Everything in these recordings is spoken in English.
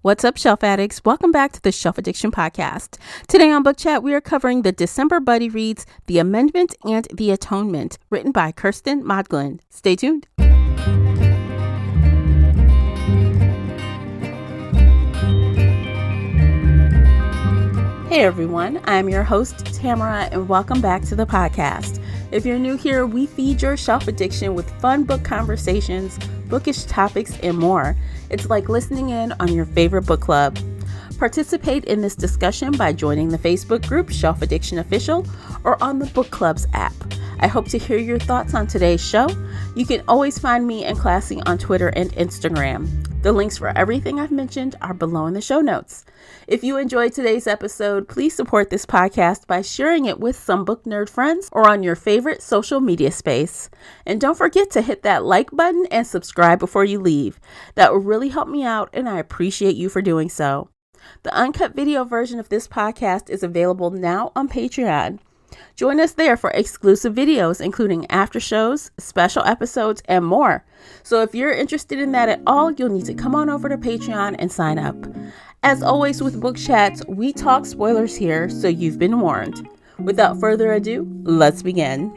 What's up, Shelf Addicts? Welcome back to the Shelf Addiction Podcast. Today on Book Chat, we are covering the December Buddy Reads, The Amendment and the Atonement, written by Kirsten Modglin. Stay tuned. Hey everyone, I'm your host, Tamara, and welcome back to the podcast. If you're new here, we feed your shelf addiction with fun book conversations, bookish topics, and more. It's like listening in on your favorite book club. Participate in this discussion by joining the Facebook group Shelf Addiction Official or on the Book Club's app. I hope to hear your thoughts on today's show. You can always find me and Classy on Twitter and Instagram. The links for everything I've mentioned are below in the show notes. If you enjoyed today's episode, please support this podcast by sharing it with some book nerd friends or on your favorite social media space. And don't forget to hit that like button and subscribe before you leave. That will really help me out, and I appreciate you for doing so. The uncut video version of this podcast is available now on Patreon. Join us there for exclusive videos, including after shows, special episodes, and more. So if you're interested in that at all, you'll need to come on over to Patreon and sign up. As always with Book Chats, we talk spoilers here, so you've been warned. Without further ado, let's begin.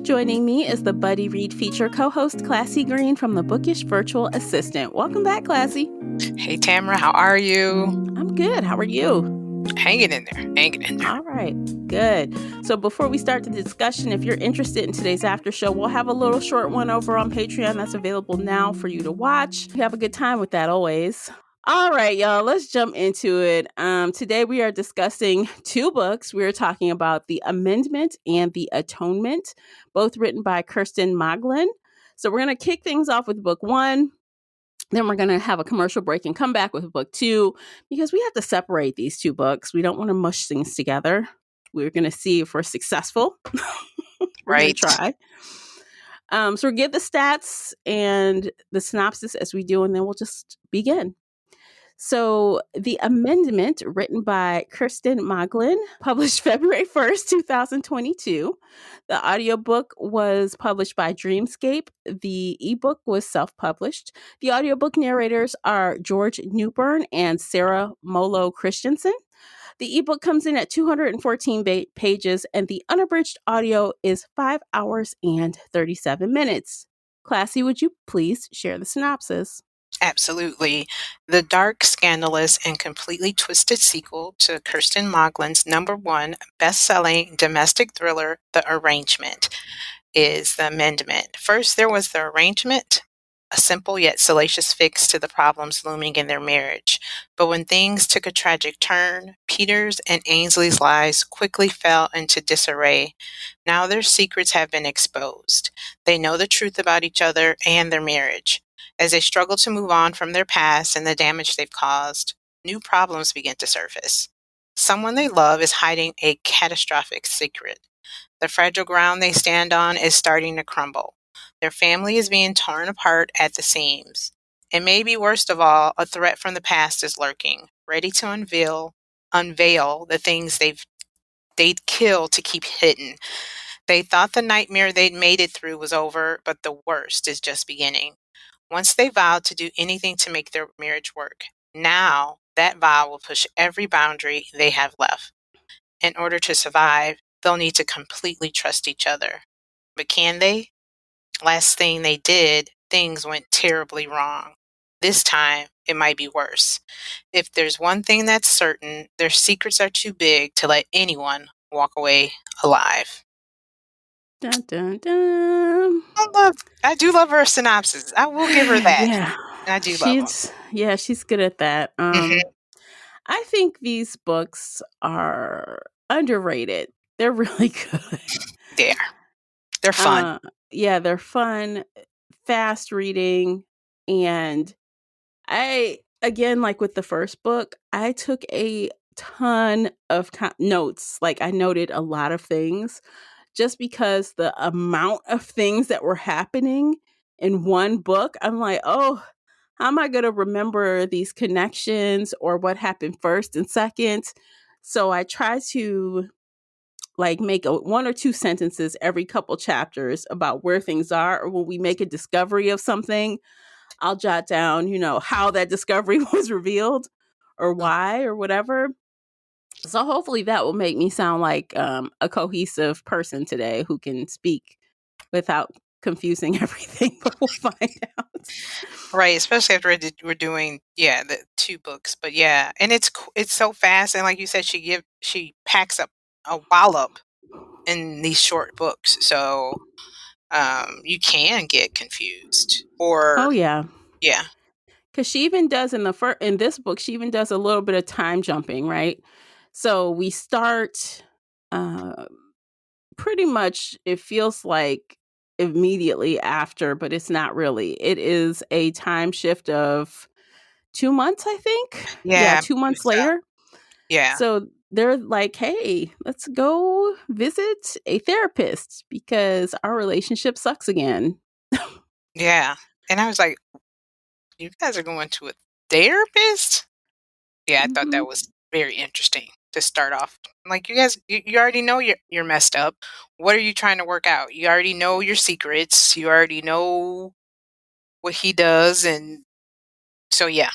Joining me is the Buddy Read feature co-host Classy Green from the Bookish Virtual Assistant. Welcome back, Classy. Hey, Tamara, how are you? I'm good. How are you? Hanging in there. All right, good. So before we start the discussion, if you're interested in today's after show, we'll have a little short one over on Patreon that's available now for you to watch. You have a good time with that always. All right, y'all, let's jump into it. Today we are discussing two books. We're talking about The Amendment and the Atonement, both written by Kirsten Modglin. So we're going to kick things off with book one. Then we're going to have a commercial break and come back with book two, because we have to separate these two books. We don't want to mush things together. We're going to see if we're successful. We're going to try. So we'll give the stats and the synopsis as we do, and then we'll just begin. So The Amendment, written by Kirsten Modglin, published February 1st, 2022. The audiobook was published by Dreamscape. The ebook was self-published. The audiobook narrators are George Newbern and Sarah Molo Christensen. The ebook comes in at 214 pages, and the unabridged audio is 5 hours and 37 minutes. Classy, would you please share the synopsis? Absolutely. The dark, scandalous, and completely twisted sequel to Kirsten Modglin's #1 best-selling domestic thriller, The Arrangement, is The Amendment. First, there was The Arrangement, a simple yet salacious fix to the problems looming in their marriage. But when things took a tragic turn, Peter's and Ainsley's lives quickly fell into disarray. Now their secrets have been exposed. They know the truth about each other and their marriage. As they struggle to move on from their past and the damage they've caused, new problems begin to surface. Someone they love is hiding a catastrophic secret. The fragile ground they stand on is starting to crumble. Their family is being torn apart at the seams. And maybe worst of all, a threat from the past is lurking, ready to unveil the things they'd kill to keep hidden. They thought the nightmare they'd made it through was over, but the worst is just beginning. Once they vowed to do anything to make their marriage work, now that vow will push every boundary they have left. In order to survive, they'll need to completely trust each other. But can they? Last thing they did, things went terribly wrong. This time, it might be worse. If there's one thing that's certain, their secrets are too big to let anyone walk away alive. Dun, dun, dun. I do love her synopsis. I will give her that. Yeah, I do love them. Yeah, she's good at that. Mhm. I think these books are underrated. They're really good. They're fun. Yeah, they're fun, fast reading, and again, like with the first book, I took a ton of notes. Like I noted a lot of things, just because the amount of things that were happening in one book, I'm like, oh, how am I going to remember these connections or what happened first and second? So I try to like make one or two sentences every couple chapters about where things are, or when we make a discovery of something. I'll jot down, how that discovery was revealed or Mm. why or whatever. So hopefully that will make me sound like a cohesive person today who can speak without confusing everything, but we'll find out. Right, especially after we're doing, yeah, the 2 books, but yeah, and it's so fast, and like you said, she packs up a wallop in these short books, so, you can get confused Oh or yeah, yeah. because she even does in this book, she even does a little bit of time jumping, right? So we start uh, pretty much. It feels like immediately after, but it's not really. It is a time shift of 2 months, I think. Yeah, Yeah, I two believe months so. later. Yeah, So they're like, hey, let's go visit a therapist because our relationship sucks again. yeah, and I was like, "You guys are going to a therapist?" Yeah, I thought Hmm. that was very interesting to start off. Like, you guys, you already know you're messed up. What are you trying to work out? You already know your secrets. You already know what he does, and so yeah.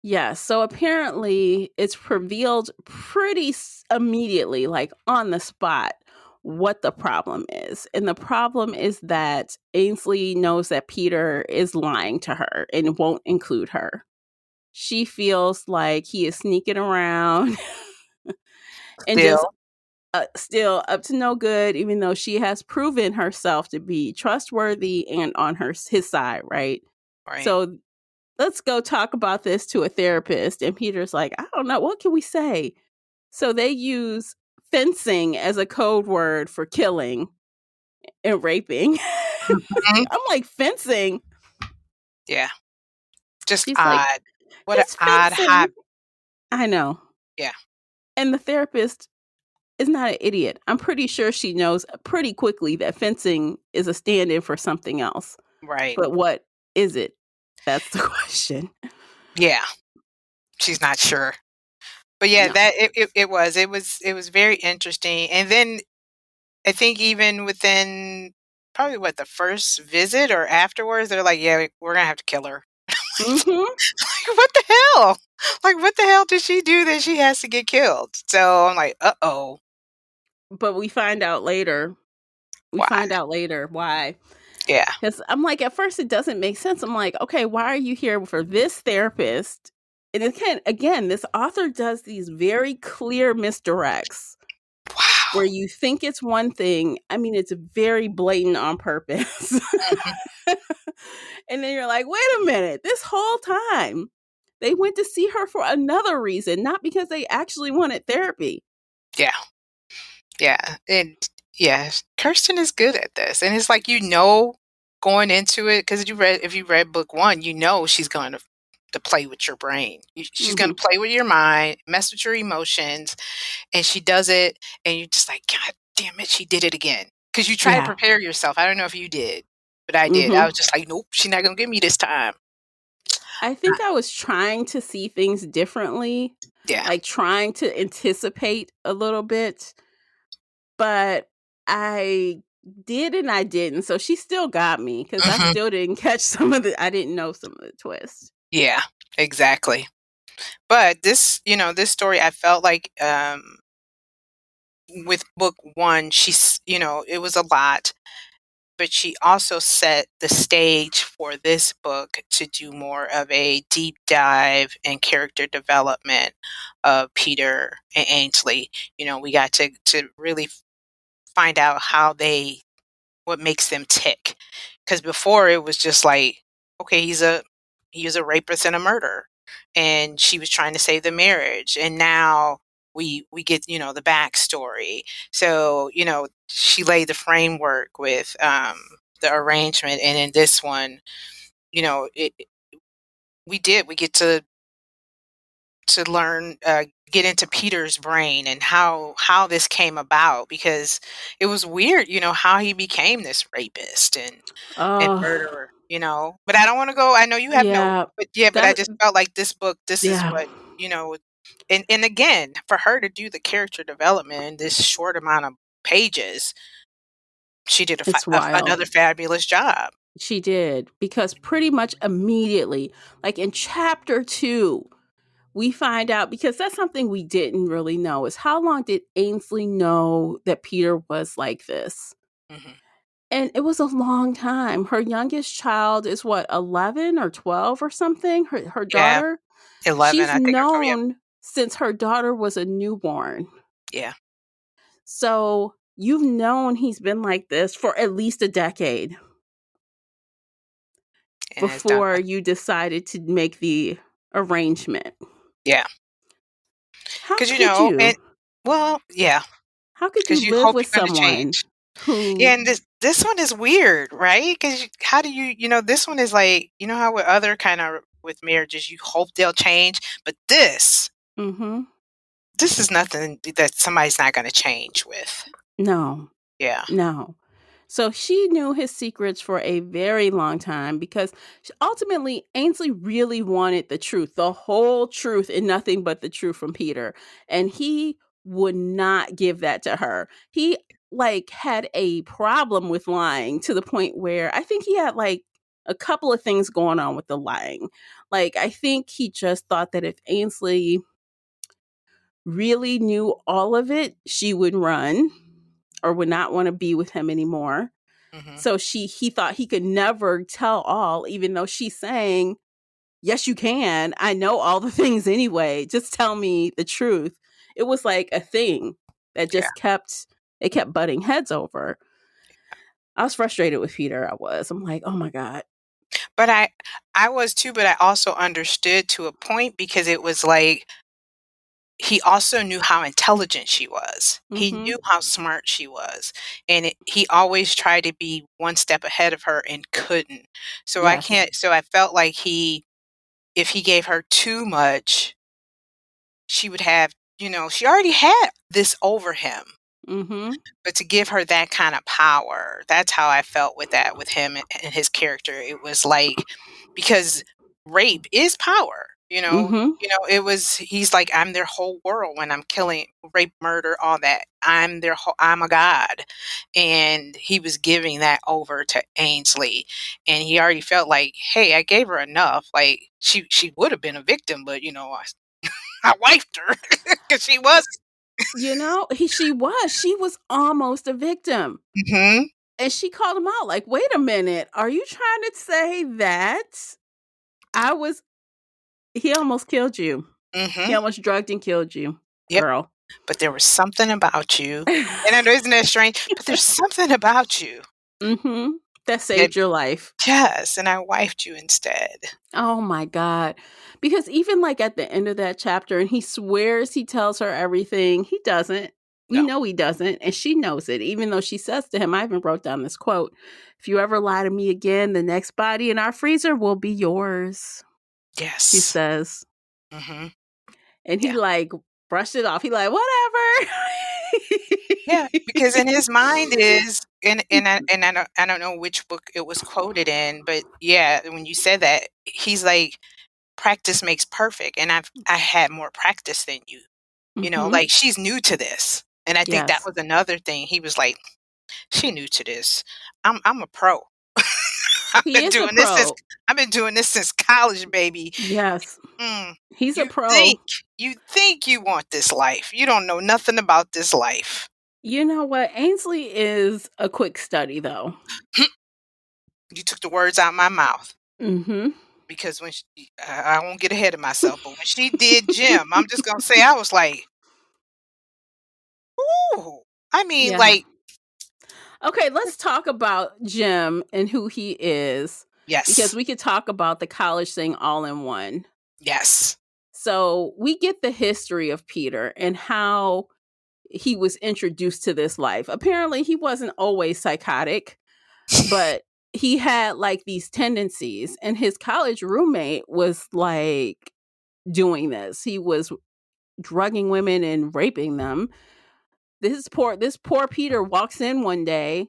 Yeah. So apparently it's revealed immediately, like on the spot, what the problem is. And the problem is that Ainsley knows that Peter is lying to her and won't include her. She feels like he is sneaking around and just Still, still up to no good, even though she has proven herself to be trustworthy and on his side, right? right. So let's go talk about this to a therapist. And Peter's like, I don't know, what can we say? So they use fencing as a code word for killing and raping. Mhm. I'm like, fencing? Yeah, just She's like, odd. What an it's odd fencing. hobby. I know. Yeah, And the therapist is not an idiot. I'm pretty sure she knows pretty quickly that fencing is a stand in for something else. right. But what is it? That's the question. Yeah, she's not sure. But yeah, No. that it was very interesting, and then I think even within probably what, the first visit or afterwards, they're like, "Yeah, we're gonna have to kill her." Hmm. Like, what the hell? Like, what the hell did she do that she has to get killed? So I'm like, "Uh-oh, But we find out later. We why?" find out later why. Yeah. Because I'm like, at first it doesn't make sense. I'm like, okay, why are you here for this therapist? And again, this author does these very clear misdirects where Wow. you think it's one thing. I mean, it's very blatant on purpose. Mhm. And then you're like, wait a minute, this whole time they went to see her for another reason, not because they actually wanted therapy. Yeah, yeah, and yeah, Kirsten is good at this, and it's like, going into it, because if you read book 1, she's going to play with your brain. She's gonna Hmm. play with your mind, mess with your emotions, and she does it, and you're just like, "God damn it, she did it again." Because you try to Yeah. prepare yourself. I don't know if you did, but I did. I Hmm. was just like, "Nope, she's not gonna get me this time." I think I was trying to see things differently, Yeah. like trying to anticipate a little bit, but I did and I didn't. So she still got me because I Mhm. still didn't I didn't know some of the twists. Yeah, exactly. But this story, I felt like, with book 1, it was a lot, but she also set the stage for this book to do more of a deep dive and character development of Peter and Ainsley. We got to really find out what makes them tick. Because before it was just like, okay, he was a rapist and a murderer, and she was trying to save the marriage, and now we get the backstory. So she laid the framework with the arrangement, and in this one, we get to learn, get into Peter's brain and how this came about, because it was weird, how he became this rapist and Oh, murderer. But I don't want to go. I know you have notes, yeah. but yeah, but I That, just felt like this book, this is yeah, what you know, and again, for her to do the character development in this short amount of pages, she did it's wild. another fabulous job. She did, because pretty much immediately, like in chapter 2, we find out, because that's something we didn't really know, is how long did Ainsley know that Peter was like this? Mhm. And it was a long time. Her youngest child is what, 11 or 12 or something? Her Yeah, daughter? 11, She's I think, or 12, yeah. known since her daughter was a newborn. Yeah, So you've known he's been like this for at least a decade and it's done before that. you decided to make the arrangement. Yeah, How because could you? and well, yeah, How could you because you live hope with you're gonna someone change. Yeah, who and this one is weird, right? Because how do this one is like, how with other kinda with marriages, you hope they'll change, but Mhm. this is nothing that somebody's not gonna change with. No. Yeah. No. So she knew his secrets for a very long time, because ultimately Ainsley really wanted the truth, the whole truth and nothing but the truth from Peter. And he would not give that to her. He like had a problem with lying, to the point where I think he had like a couple of things going on with the lying. Like I think he just thought that if Ainsley really knew all of it, she would run or would not want to be with him anymore. Mhm. So he thought he could never tell all, even though she's saying, "Yes, you can. I know all the things anyway. Just tell me the truth." It was like a thing that Yeah. just kept butting heads over. I was frustrated with Peter. I was. I'm like, oh my God. But I was too, but I also understood to a point because it was like he also knew how intelligent she was. He Mm-hmm. knew how smart she was, and he always tried to be one step ahead of her and couldn't. So I Yes. can't. So I felt like if he gave her too much, she would have. She already had this over him. Mm-hmm. But to give her that kind of power, that's how I felt with that, with him and his character. It was like, because rape is power, Mm-hmm. he's like, I'm their whole world when I'm killing, rape, murder, all that. I'm a god. And he was giving that over to Ainsley. And he already felt like, hey, I gave her enough. Like she would have been a victim, but I wifed her because she was. She was almost a victim. Hmm. And she called him out like, wait a minute, are you trying to say that I was he almost killed you? He Hmm. almost drugged and killed you, Yep. girl. But there was something about you, and I know, isn't that strange? But there's something about you Mhm. That that, saved your life. yes, and I wifed you instead. Oh my God. Because even like at the end of that chapter, and he swears he tells her everything, he doesn't. We No. know he doesn't, and she knows it, even though she says to him, I even wrote down this quote: "If you ever lie to me again, the next body in our freezer will be yours," she Yes. says. Mhm. And he Yeah. like brushed it off. He like, whatever. Yeah, because in his mind is, and I don't know which book it was quoted in, but yeah, when you said that, he's like, "Practice makes perfect," and I had more practice than you, Mhm. like, she's new to this, and I think that Yes. was another thing. He was like, "She new to this. I'm a pro." I've He been is a doing this since pro. I've been doing this since college, baby. Yes. Mm, He's a you pro. think you think you want this life. You don't know nothing about this life. You know what? Ainsley is a quick study, though. You took the words out my mouth Mhm. because I won't get ahead of myself, but when she did Jim, I'm just gonna say I was like, ooh. I mean, Yeah. like, Okay, let's talk about Jim and who he is, because yes, we could talk about the college thing all in one. yes, So, we get the history of Peter and how he was introduced to this life. Apparently, he wasn't always psychotic, but he had like these tendencies, and his college roommate was like doing this. He was drugging women and raping them. This poor Peter walks in one day.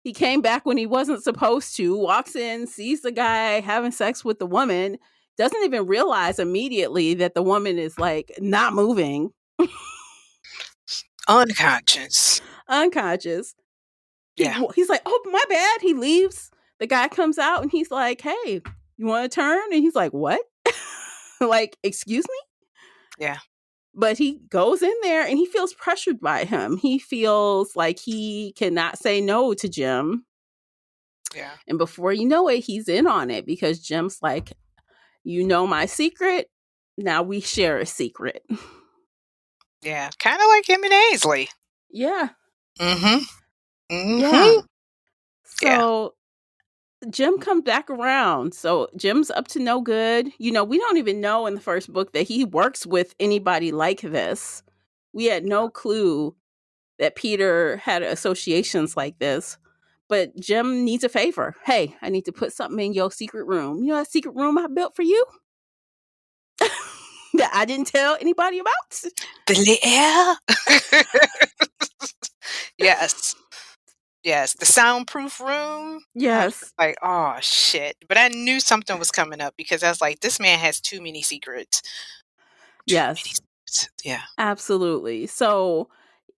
He came back when he wasn't supposed to, walks in, sees the guy having sex with the woman, doesn't even realize immediately that the woman is like not moving, unconscious. unconscious. Yeah, He's like, "Oh, my bad." He leaves. the guy comes out and he's like, "Hey, you want to turn?" And he's like, "What?" Like, excuse me? Yeah. But he goes in there and he feels pressured by him. He feels like he cannot say no to Jim. Yeah. And before you know it, he's in on it because Jim's like, "You know my secret. Now we share a secret." Yeah. Kind of like him and Ainsley. Yeah. Mm-hmm. Yeah. Mm-hmm. Yeah. So Jim comes back around. So Jim's up to no good. We don't even know in the first book that he works with anybody like this. We had no clue that Peter had associations like this. But Jim needs a favor. Hey, I need to put something in your secret room. You know that secret room I built for you? That I didn't tell anybody about? Yeah. Yes. Yes. The soundproof room. I was Yes. like, oh shit. But I knew something was coming up because I was like, this man has too many secrets. Too many Yes. secrets. Yeah. Absolutely. So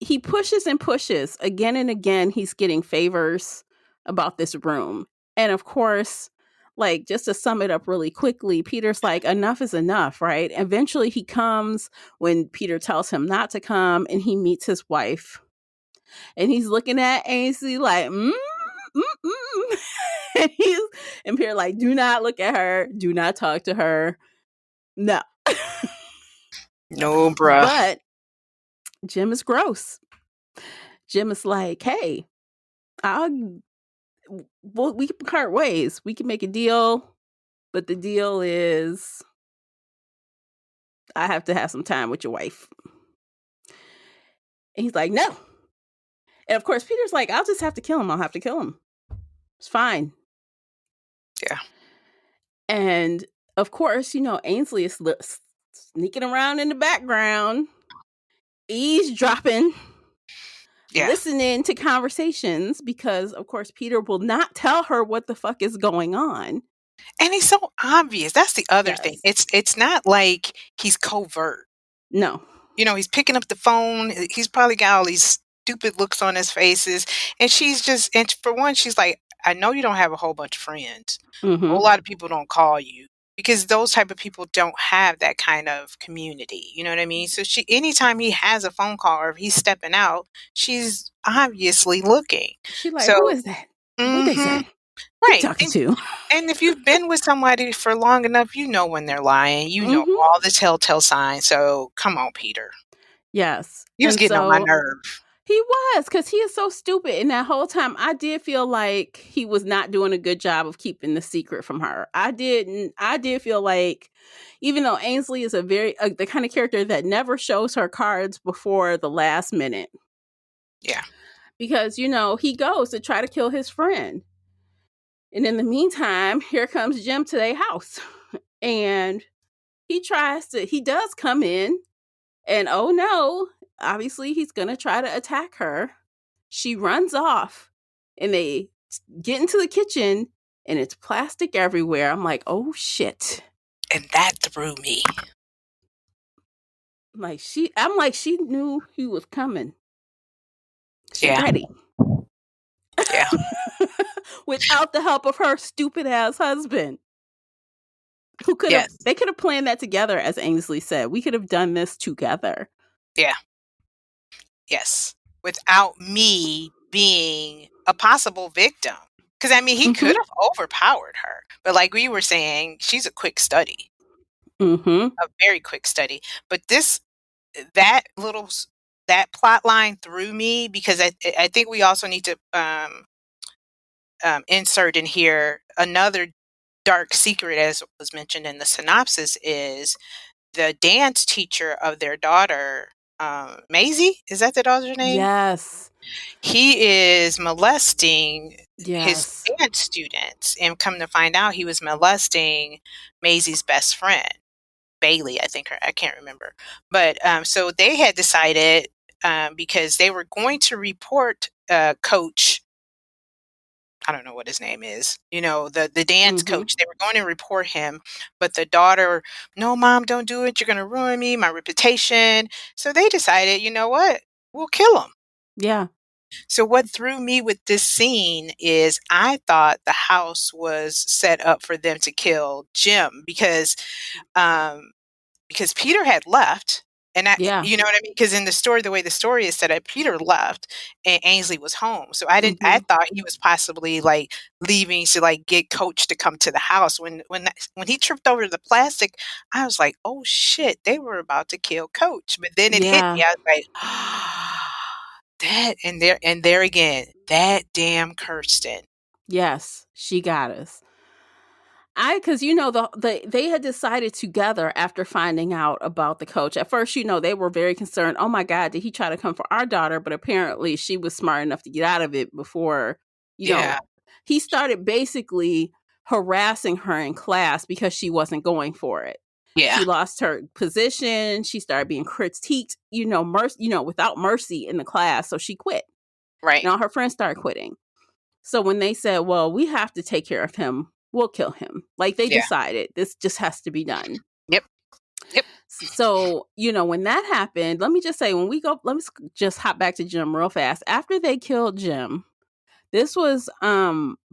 he pushes and pushes again and again. He's getting favors about this room. And of course, like, just to sum it up really quickly, Peter's like, enough is enough, right? Eventually he comes when Peter tells him not to come, and he meets his wife. And he's looking at Ainsley like, and Peter like, do not look at her, do not talk to her. No. No, bruh. But Jim is gross. Jim is like, hey, I'll well, we can part ways. We can make a deal, but the deal is I have to have some time with your wife. And he's like, no. And of course, Peter's like, I'll just have to kill him. I'll have to kill him. It's fine. Yeah. And of course, Ainsley is sneaking around in the background, eavesdropping, Yeah. listening to conversations because, of course, Peter will not tell her what the fuck is going on. And he's so obvious. That's the other thing. Yes. It's not like he's covert. No. He's picking up the phone. He's probably got all these stupid looks on his faces. And and for one, she's like, I know you don't have a whole bunch of friends. A Mm-hmm. whole lot of people don't call you because those type of people don't have that kind of community. You know what I mean? So anytime he has a phone call or if he's stepping out, she's obviously looking. She like, who So, is that? What they mhm, say? Who you right. talking to? And if you've been with somebody for long enough, you know when they're lying. You know Mm-hmm. all the telltale signs. So come on, Peter. Yes. He was And getting on my so nerve. he was, because he is so stupid. And that whole time, I did feel like he was not doing a good job of keeping the secret from her. I did feel like, even though Ainsley is the kind of character that never shows her cards before the last minute, Yeah. because, he goes to try to kill his friend. And in the meantime, here comes Jim to their house. And he does come in, and oh no, obviously he's going to try to attack her. She runs off, and they get into the kitchen, and it's plastic everywhere. I'm like, oh shit. And that threw me. I'm like, she knew he was coming. She Yeah. ready. Yeah. Without the help of her stupid ass husband. Yes. They could have planned that together, as Ainsley said. We could have done this together. Yeah. Yes. Without me being a possible victim. Because, I mean, he Mm-hmm. could have overpowered her. But like we were saying, she's a quick study, Mm-hmm. a very quick study. But that little, that plot line threw me because I think we also need to insert in here another dark secret, as was mentioned in the synopsis, is the dance teacher of their daughter, Maisie. Is that the daughter's name? Yes. He is molesting his Yes. dance students, and come to find out, he was molesting Maisie's best friend, Bailey, I think. I can't remember, but so they had decided, because they were going to report Coach. I don't know what his name is, the dance Mm-hmm. coach. They were going to report him, but the daughter, no, mom, don't do it. You're going to ruin me, my reputation. So they decided, you know what? We'll kill him. Yeah. So what threw me with this scene is I thought the house was set up for them to kill Jim um, because Peter had left, and Yeah. you know what I mean? Because in the story, the way the story is set up, Peter left and Ainsley was home. So I Mhm. thought he was possibly like leaving to like get Coach to come to the house. When he tripped over the plastic, I was like, oh shit, they were about to kill Coach. But then it hit Yeah. me. I was like, that and there again, that damn Kirsten. Yes, she got us. Because you know they had decided together after finding out about the coach. At first, you know, they were very concerned. Oh my God, did he try to come for our daughter? But apparently, she was smart enough to get out of it before, you know, Yeah, he started basically harassing her in class because she wasn't going for it. yeah, She lost her position. She started being critiqued, without mercy in the class. So she quit, right. and all her friends started quitting. So when they said, well, we have to take care of him, we'll kill him. Like they Yeah. decided this just has to be done. Yep. Yep. So, when that happened, let me just say, let me just hop back to Jim real fast. After they killed Jim, this was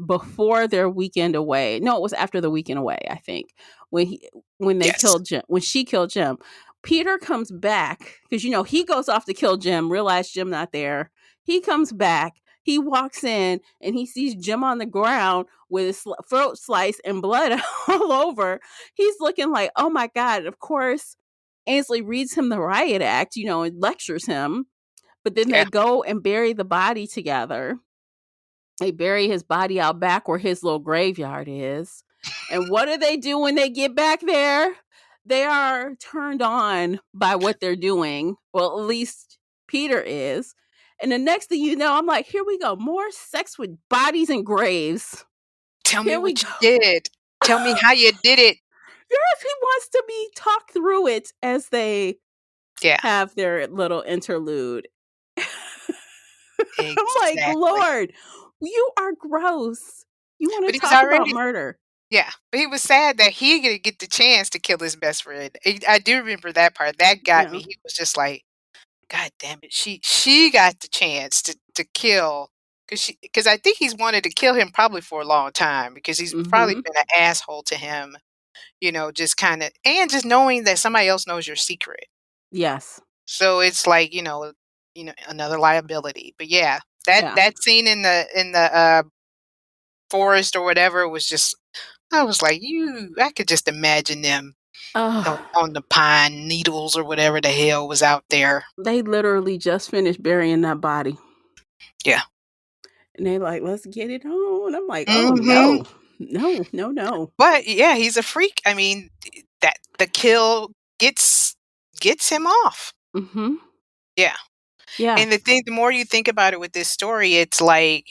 before their weekend away. No, it was after the weekend away, I think. When he when they Yes. killed Jim, when she killed Jim. Peter comes back because he goes off to kill Jim, realize Jim not there. He comes back, he walks in and he sees Jim on the ground with his throat sliced and blood all over. He's looking like, oh my God. Of course, Ainsley reads him the riot act, and lectures him. But then they Yeah. go and bury the body together. They bury his body out back where his little graveyard is. And what do they do when they get back there? They are turned on by what they're doing. Well, at least Peter is. And the next thing you know, I'm like, here we go. More sex with bodies and graves. Tell me Here we what go. you did. Tell me how you did it. Yes, he wants to be talked through it as they Yeah, have their little interlude. I'm like, exactly. Lord, you are gross. You want But to he was talk about already murder. yeah, but he was sad that he didn't get the chance to kill his best friend. I do remember that part. That got me. Yeah. He was just like, "God damn it, she got the chance to kill." Because I think he's wanted to kill him probably for a long time because he's probably Mhm. been an asshole to him, just kinda and just knowing that somebody else knows your secret. Yes. So it's like, another liability. But yeah, that Yeah. that scene in the forest or whatever was just I was like, "You I could just imagine them Oh, on the pine needles or whatever the hell was out there." they literally just finished burying that body. Yeah. And they like, let's get it on. I'm like, oh Mhm. no. No, no, no. But, yeah, he's a freak. I mean, that the kill gets him off. Mhm. Yeah. Yeah. And the more you think about it with this story, it's like,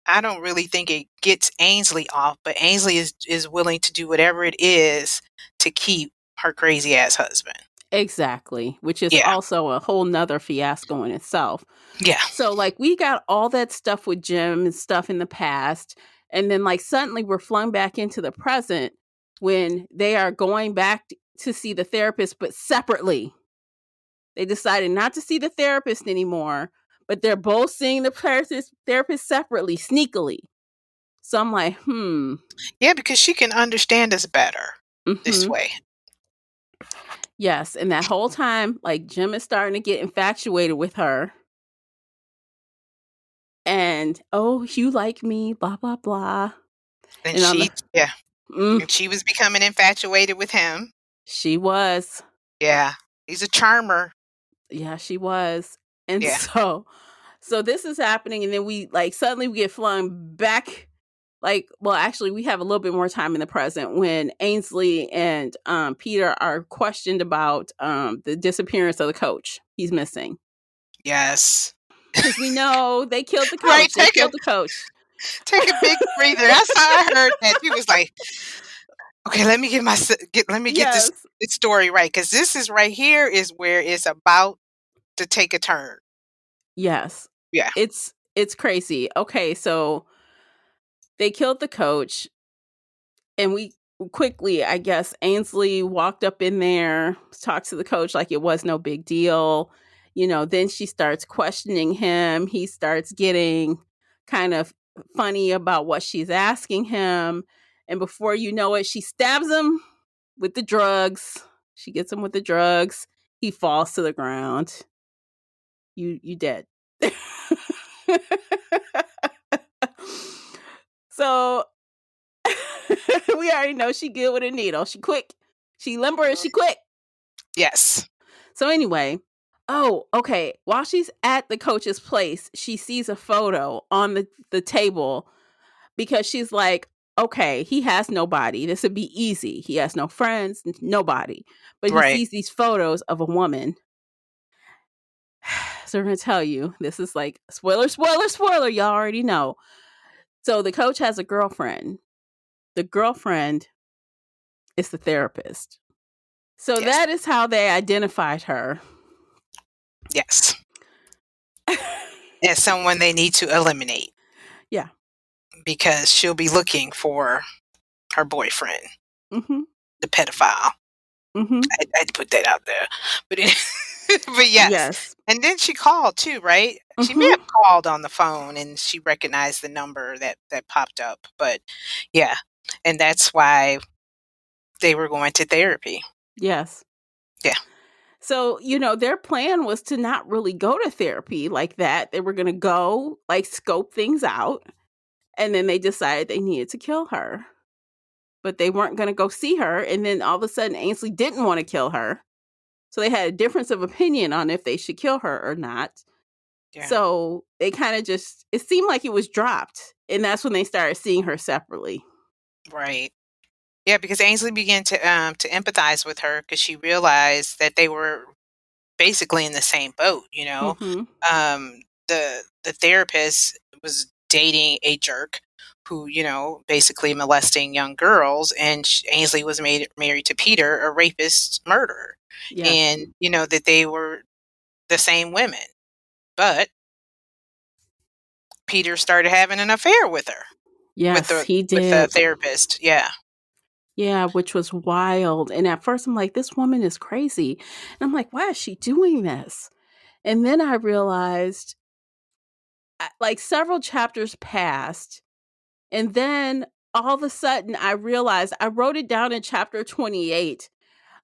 I don't really think it gets Ainsley off, but Ainsley is willing to do whatever it is to keep her crazy ass husband. Exactly. Which is Yeah. also a whole nother fiasco in itself. Yeah. So like we got all that stuff with Jim and stuff in the past. And then like suddenly we're flung back into the present when they are going back to see the therapist, but separately. They decided not to see the therapist anymore, but they're both seeing the therapist separately, sneakily. So I'm like, Yeah, because she can understand us better this mm-hmm. way. Yes. And that whole time, like Jim is starting to get infatuated with her. And oh, you like me, blah, blah, blah. And And on the yeah, mm, and she was becoming infatuated with him. she was. Yeah. He's a charmer. Yeah, she was. And Yeah. so this is happening, and then we like suddenly we get flung back. Like, well, actually, we have a little bit more time in the present when Ainsley and Peter are questioned about the disappearance of the coach. He's missing Yes. because we know they killed the Right, coach. They killed the coach. take a big breather. I heard that. He was like, "Okay, let me let me get this Yes, this story right because this is right here is where it's about to take a turn." yes, Yeah. it's crazy. Okay, so they killed the coach, and we quickly, I guess, Ainsley walked up in there, talked to the coach like it was no big deal. Then she starts questioning him. He starts getting kind of funny about what she's asking him. And before you know it, she stabs him with the drugs. She gets him with the drugs. He falls to the ground. You dead. So we already know she good with a needle. She quick. She limber and she quick. Yes. So anyway, okay. While she's at the coach's place, she sees a photo on the table because she's like, okay, he has nobody. This would be easy. He has no friends, nobody. But he Right. sees these photos of a woman. So we're going to tell you, this is like spoiler, spoiler, spoiler. Y'all already know. So the coach has a girlfriend. The girlfriend is the therapist. So Yes. that is how they identified her. Yes. As someone they need to eliminate. Yeah. Because she'll be looking for her boyfriend, Mm-hmm. the pedophile. Mm-hmm. I had to put that out there. But but yes. Yes. And then she called too, right? She may Mm-hmm. have called on the phone and she recognized the number that popped up. But yeah. And that's why they were going to therapy. Yes. Yeah. So, their plan was to not really go to therapy like that. They were going to go, like, scope things out. And then they decided they needed to kill her. But they weren't going to go see her. And then all of a sudden, Ainsley didn't want to kill her. So they had a difference of opinion on if they should kill her or not. Yeah. So they kind of it seemed like it was dropped. And that's when they started seeing her separately. Right. Yeah, because Ainsley began to empathize with her because she realized that they were basically in the same boat. Mm-hmm. The therapist was dating a jerk who basically molesting young girls, and Ainsley was married to Peter, a rapist murderer. Yes. And that they were the same women, but Peter started having an affair with her. Yes, he With the did. therapist. Yeah. Yeah, which was wild. And at first I'm like, this woman is crazy. And I'm like, why is she doing this? And then I realized, like, several chapters passed. And then all of a sudden I realized, I wrote it down in chapter 28.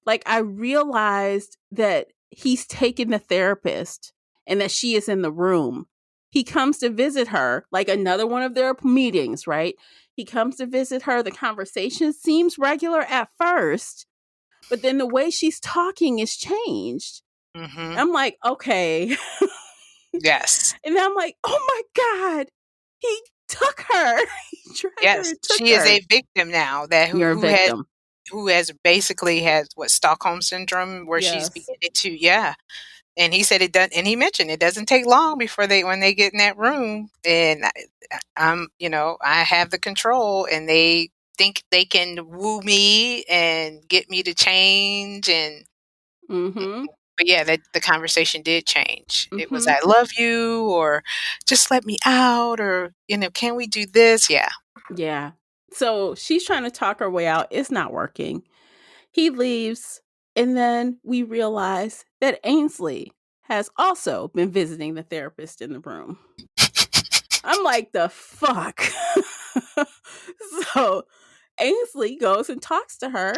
Like, I realized that he's taken the therapist and that she is in the room. He comes to visit her, like another one of their meetings, right? He comes to visit her. The conversation seems regular at first, but then the way she's talking is changed. Mm-hmm. I'm like, okay. Yes. And I'm like, oh my God, he took her. He dragged her Yes, and took she is her. a victim now that You're a victim. who has basically has what Stockholm syndrome, where she's Yes. beginning to, yeah. And he said it doesn't, and he mentioned it doesn't take long before when they get in that room, and I'm I have the control, and they think they can woo me and get me to change, and Mm-hmm. but yeah, that the conversation did change. It was Mm-hmm. I love you, or just let me out, or can we do this? Yeah. Yeah. So she's trying to talk her way out. It's not working. He leaves, and then we realize that Ainsley has also been visiting the therapist in the room. I'm like, the fuck? So Ainsley goes and talks to her.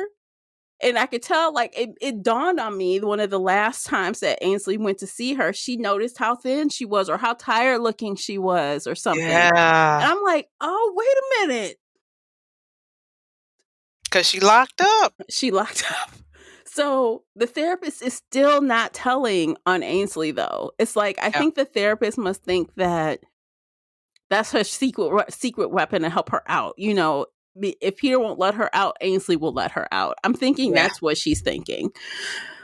And I could tell, like, it dawned on me one of the last times that Ainsley went to see her, she noticed how thin she was or how tired looking she was or something. Yeah. And I'm like, oh, wait a minute. Because she locked up. She locked up. So the therapist is still not telling on Ainsley, though. It's like, I Yeah. think the therapist must think that that's her secret weapon to help her out. If Peter won't let her out, Ainsley will let her out. I'm thinking Yeah. that's what she's thinking.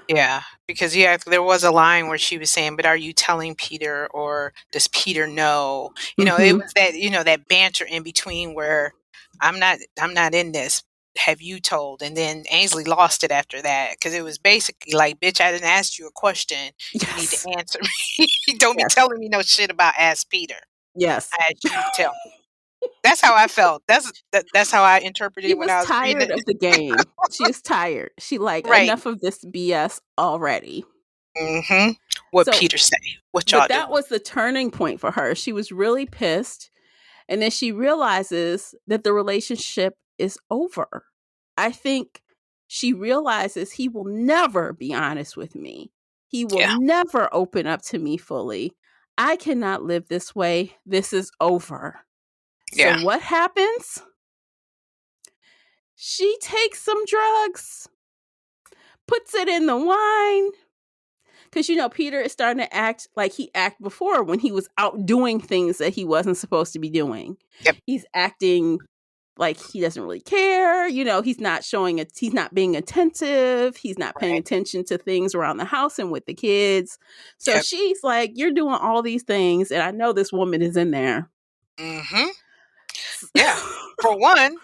Yeah. Because there was a line where she was saying, "But are you telling Peter, or does Peter know?" It was that that banter in between where I'm not in this. Have you told? And then Ainsley lost it after that, because it was basically like, "Bitch, I didn't ask you a question. You need to Yes. answer me. Don't be Yes. telling me no shit about ask Peter. Yes. I asked you to tell me." That's how I felt. That's how I interpreted She it when was I was reading tired it. of the game. She was tired. She like, Right. enough of this BS already. Mm-hmm. What So, Peter say? What y'all but that doing? was the turning point for her. She was really pissed. And then she realizes that the relationship is over. I think she realizes he will never be honest with me. He will Yeah. never open up to me fully. I cannot live this way. This is over. So Yeah. what happens? She takes some drugs, puts it in the wine. Because, Peter is starting to act like he acted before when he was out doing things that he wasn't supposed to be doing. Yep. He's acting like he doesn't really care. He's not showing it. He's not being attentive. He's not paying Right. attention to things around the house and with the kids. So Yep. she's like, you're doing all these things. And I know this woman is in there. Mm-hmm. Yeah. For one,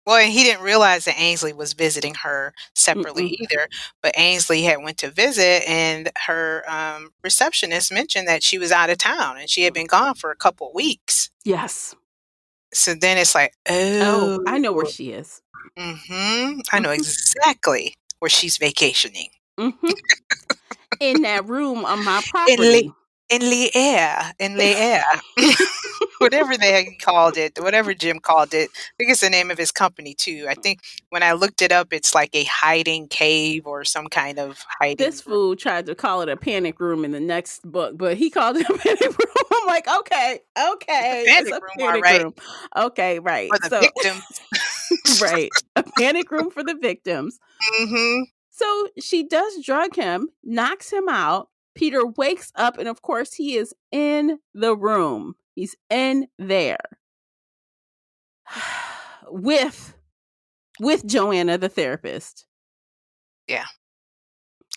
well, and he didn't realize that Ainsley was visiting her separately Mm-mm. either, but Ainsley had went to visit, and her receptionist mentioned that she was out of town and she had been gone for a couple weeks. Yes. So then it's like, Oh, oh, I know where she is. I know Mm-hmm. exactly where she's vacationing. Mm-hmm. In that room on my In Le property. in Le Air. Whatever they called it, whatever Jim called it. I think it's the name of his company too. I think when I looked it up, it's like a hiding cave or some kind of This hiding room. fool tried to call it a panic room in the next book, but he called it a panic room. I'm like, okay, It's a it's panic a room, all panic right, room. Okay, right. for the So, victims. right, a panic room for the victims. Mhm. So she does drug him, knocks him out. Peter wakes up, and of course, he is in the room. He's in there with Joanna, the therapist, Yeah.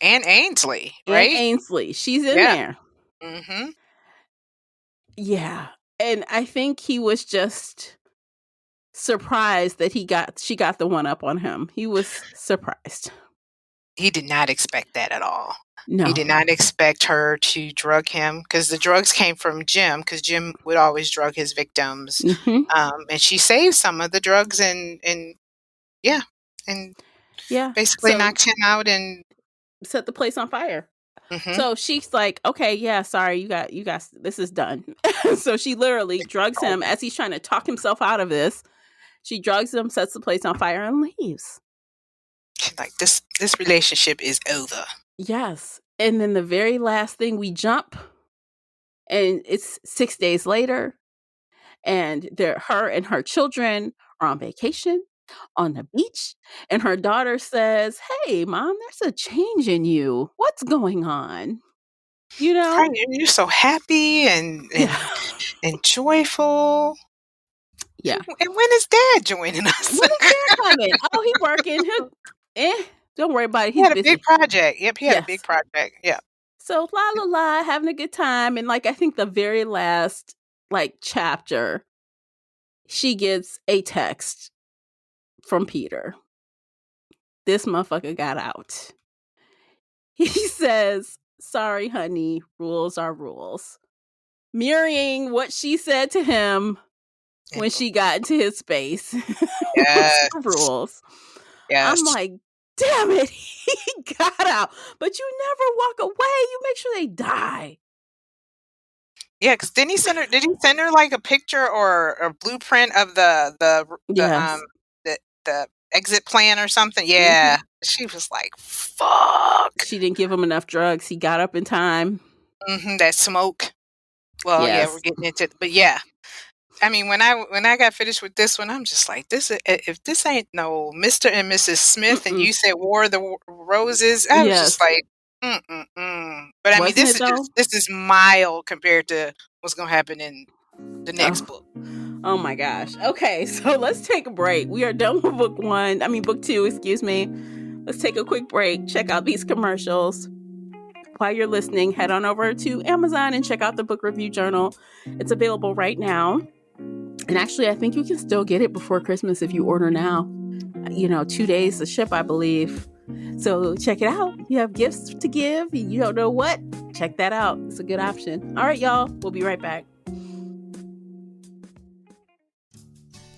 And Ainsley, and right? Ainsley. She's in Yeah. there. Mhm. Yeah, and I think he was just surprised that she got the one up on him. He was surprised. He did not expect that at all. He No. did not expect her to drug him because the drugs came from Jim, because Jim would always drug his victims. Mm-hmm. And she saved some of the drugs and yeah, and Yeah. basically So knocked him out and set the place on fire. mhm. So she's like, okay, yeah, sorry, you got this is done. So she literally drugs him as he's trying to talk himself out of this. She drugs him, sets the place on fire, and leaves. She's like, this relationship is over. Yes. And then the very last thing, we jump, and it's 6 days later, and her and her children are on vacation on the beach, and her daughter says, "Hey, mom, there's a change in you. What's going on?" You Right, know? and you're so happy and Yeah. and joyful. Yeah. And when is Dad joining When us? is Dad coming? Oh, he working. Don't worry about it. He He's had a big busy. project. Yep, he had a big Yes. project. Yeah. So la la la, having a good time, and I think the very last chapter, she gets a text from Peter. This motherfucker got out. He says, "Sorry, honey, rules are rules." Mirroring what she said to him when And she got into his space. Rules yes, are rules. I'm yes. like, damn it, he got out. But you never walk away. You make sure they die. Yeah, because did he send her, like, a picture or a blueprint of Yes. the exit plan or something? Hmm. Yeah. She was like, "Fuck." She didn't give him enough drugs. He got up in time. Mhm, that smoke. Well, yeah, we're Yes. getting into but yeah. I mean, when I got finished with this one, I'm just like, if this ain't no Mr. and Mrs. Smith, and Mm-mm. you said War of the Roses, I was just Yes. like, mm-mm-mm. But I mean, Wasn't it though? this is mild compared to what's gonna happen in the next Oh. book. Oh my gosh. Okay, so let's take a break. We are done with book 2, excuse me. Let's take a quick break. Check out these commercials. While you're listening, head on over to Amazon and check out the book review journal. It's available right now. And actually, I think you can still get it before Christmas if you order now. 2 days to ship, I believe. So check it out. You have gifts to give. You don't know what? Check that out. It's a good option. All right, y'all. We'll be right back.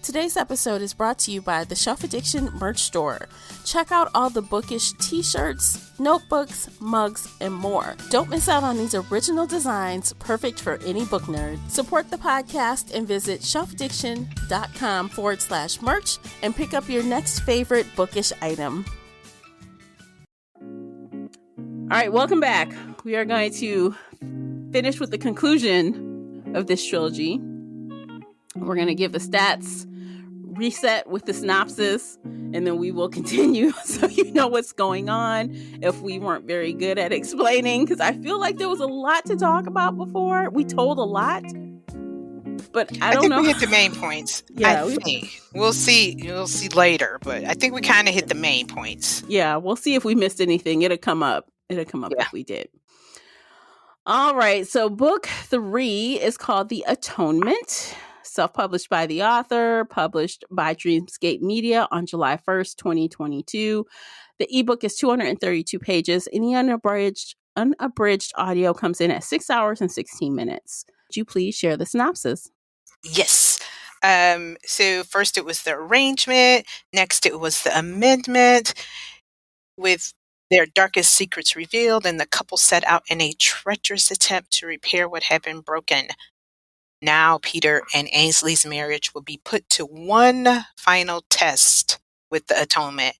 Today's episode is brought to you by the Shelf Addiction merch store. Check out all the bookish t-shirts, notebooks, mugs, and more. Don't miss out on these original designs, perfect for any book nerd. Support the podcast and visit shelfaddiction.com/merch and pick up your next favorite bookish item. All right, welcome back. We are going to finish with the conclusion of this trilogy. We're going to give the stats, reset with the synopsis, and then we will continue so you know what's going on if we weren't very good at explaining, because I feel like there was a lot to talk about before. We told a lot, but I don't know. We hit the main points. Yeah, I think. We'll see later, but I think we kind of hit the main points. Yeah, we'll see if we missed anything. It'll come up if we did. All right, so book 3 is called The Atonement. Self-published by the author, published by Dreamscape Media on July 1st, 2022. The ebook is 232 pages, and the unabridged audio comes in at 6 hours and 16 minutes. Would you please share the synopsis? Yes. So first it was the arrangement, next it was the amendment, with their darkest secrets revealed, and the couple set out in a treacherous attempt to repair what had been broken. Now Peter and Ainsley's marriage will be put to one final test with the atonement.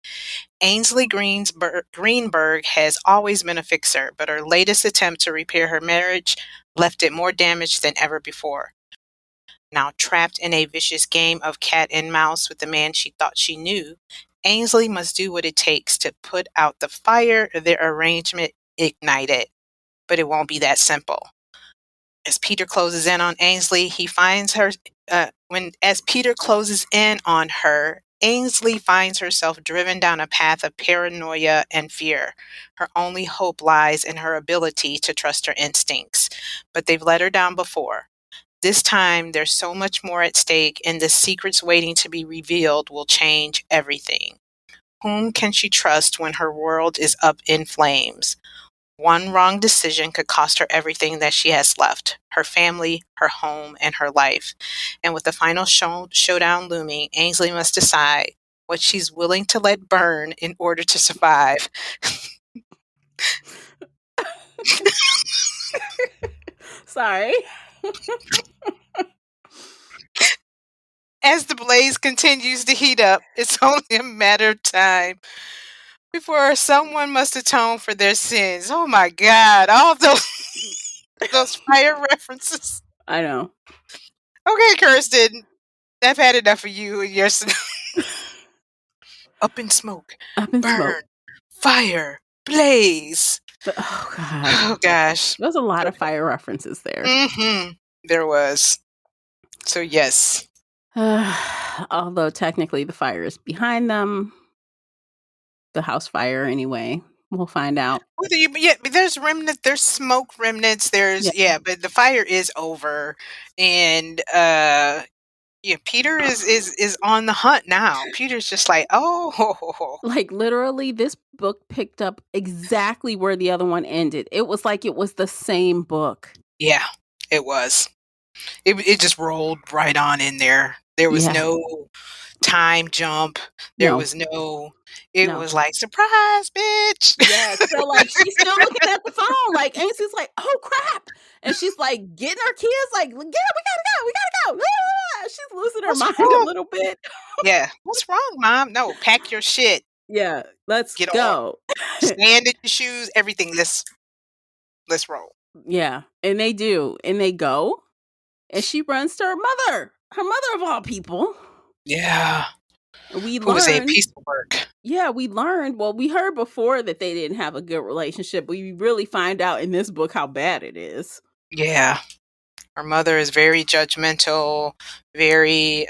Ainsley Greenberg has always been a fixer, but her latest attempt to repair her marriage left it more damaged than ever before. Now trapped in a vicious game of cat and mouse with the man she thought she knew, Ainsley must do what it takes to put out the fire their arrangement ignited. But it won't be that simple. As Peter closes in on Ainsley, Ainsley finds herself driven down a path of paranoia and fear. Her only hope lies in her ability to trust her instincts. But they've let her down before. This time, there's so much more at stake, and the secrets waiting to be revealed will change everything. Whom can she trust when her world is up in flames? One wrong decision could cost her everything that she has left, her family, her home, and her life. And with the final showdown looming, Ainsley must decide what she's willing to let burn in order to survive. Sorry. As the blaze continues to heat up, it's only a matter of time before someone must atone for their sins. Oh my God, all those fire references. I know. Okay, Kirsten, I've had enough of you and your up in smoke, Up in burn, smoke, fire, blaze. Oh God! Oh gosh, there's a lot of fire references there. Mm-hmm. There was. So yes. Although technically the fire is behind them. The house fire, anyway. We'll find out. Yeah, there's remnants. There's smoke remnants. But the fire is over, and Peter is on the hunt now. Peter's just like, oh, like literally, this book picked up exactly where the other one ended. It was like it was the same book. Yeah, it was. It just rolled right on in there. There was no time jump. There was no. It was like, surprise, bitch. Yeah, so like she's still looking at the phone. Like Ainsley's like, oh crap, and she's like getting her kids like, we gotta go. She's losing her mind a little bit. Yeah, what's wrong, Mom? No, pack your shit. Yeah, let's go. Stand at your shoes. Everything. Let's roll. Yeah, and they do, and they go, and she runs to her mother of all people. Yeah. We learned. It was a piece of work. Yeah, we learned. Well, we heard before that they didn't have a good relationship, but we really find out in this book how bad it is. Yeah. Her mother is very judgmental, very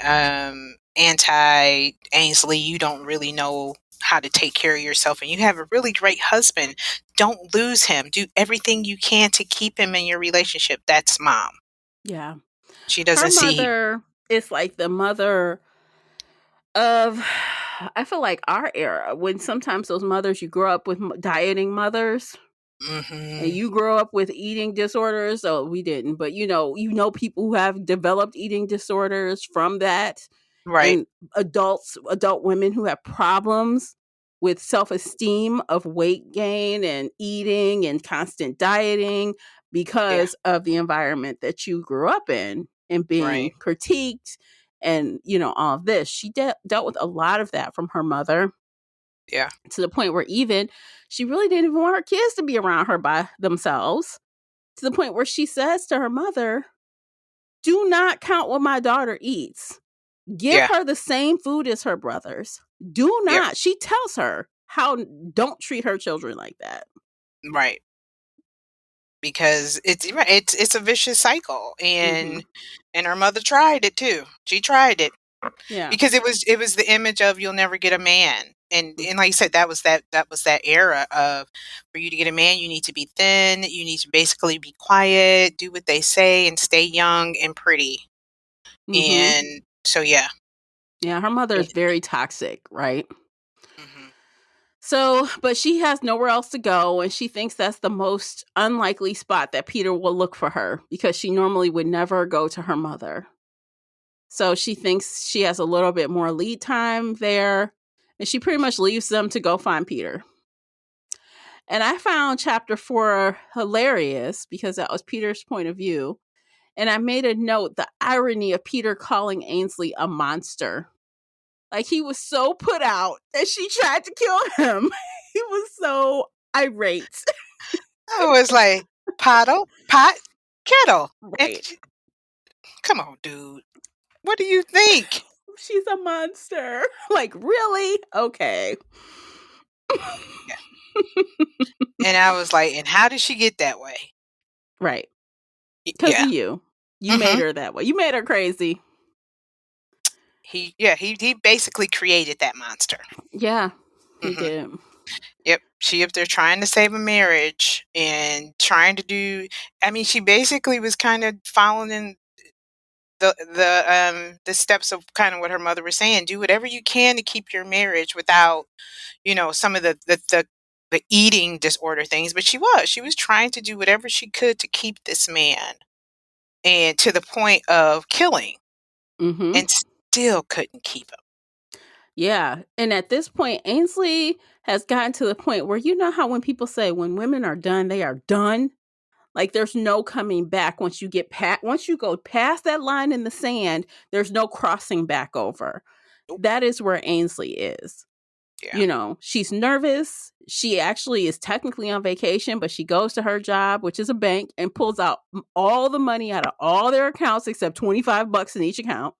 anti-Ainsley. You don't really know how to take care of yourself, and you have a really great husband. Don't lose him. Do everything you can to keep him in your relationship. That's Mom. Yeah. She doesn't see. Her mother is like the mother of, I feel like our era, when sometimes those mothers, you grow up with dieting mothers. Mm-hmm. And you grow up with eating disorders. So we didn't, but you know people who have developed eating disorders from that, Right. and adult women who have problems with self-esteem of weight gain and eating and constant dieting Yeah. because of the environment that you grew up in and being Right. critiqued and all of this. She dealt with a lot of that from her mother, Yeah. to the point where even she really didn't even want her kids to be around her by themselves, to the point where she says to her mother, do not count what my daughter eats. Give Yeah. her the same food as her brothers. Do Yep. not. She tells her how, don't treat her children like that. Right. Because it's right, it's a vicious cycle, Hmm. and her mother tried it too. She tried it Yeah. because it was the image of you'll never get a man. And like you said, that was that era of, for you to get a man, you need to be thin, you need to basically be quiet, do what they say, and stay young and pretty. Hmm. And so yeah. Yeah. Her mother is It, very toxic, right? mhm. So, but she has nowhere else to go, and she thinks that's the most unlikely spot that Peter will look for her because she normally would never go to her mother. So she thinks she has a little bit more lead time there, and she pretty much leaves them to go find Peter. And I found chapter 4 hilarious because that was Peter's point of view. And I made a note, the irony of Peter calling Ainsley a monster. Like, he was so put out that she tried to kill him. He was so irate. I was like, pot, kettle. And Right. come on, dude. What do you think? She's a monster. Like, really? Okay. Yeah. And I was like, and how did she get that way? Right. Because of Yeah. you. You made Mhm. her that way. You made her crazy. He basically created that monster. Yeah, he Mhm. did. Yep. She up there trying to save a marriage and trying to do, I mean, she basically was kind of following the steps of kind of what her mother was saying. Do whatever you can to keep your marriage without, some of the eating disorder things, but she was trying to do whatever she could to keep this man, and to the point of killing, Hmm. and still couldn't keep him. Yeah. And at this point, Ainsley has gotten to the point where, you know how when people say when women are done, they are done? Like, there's no coming back once you once you go past that line in the sand, there's no crossing back over. Nope. That is where Ainsley is. Yeah. She's nervous. She actually is technically on vacation, but she goes to her job, which is a bank, and pulls out all the money out of all their accounts except $25 in each account.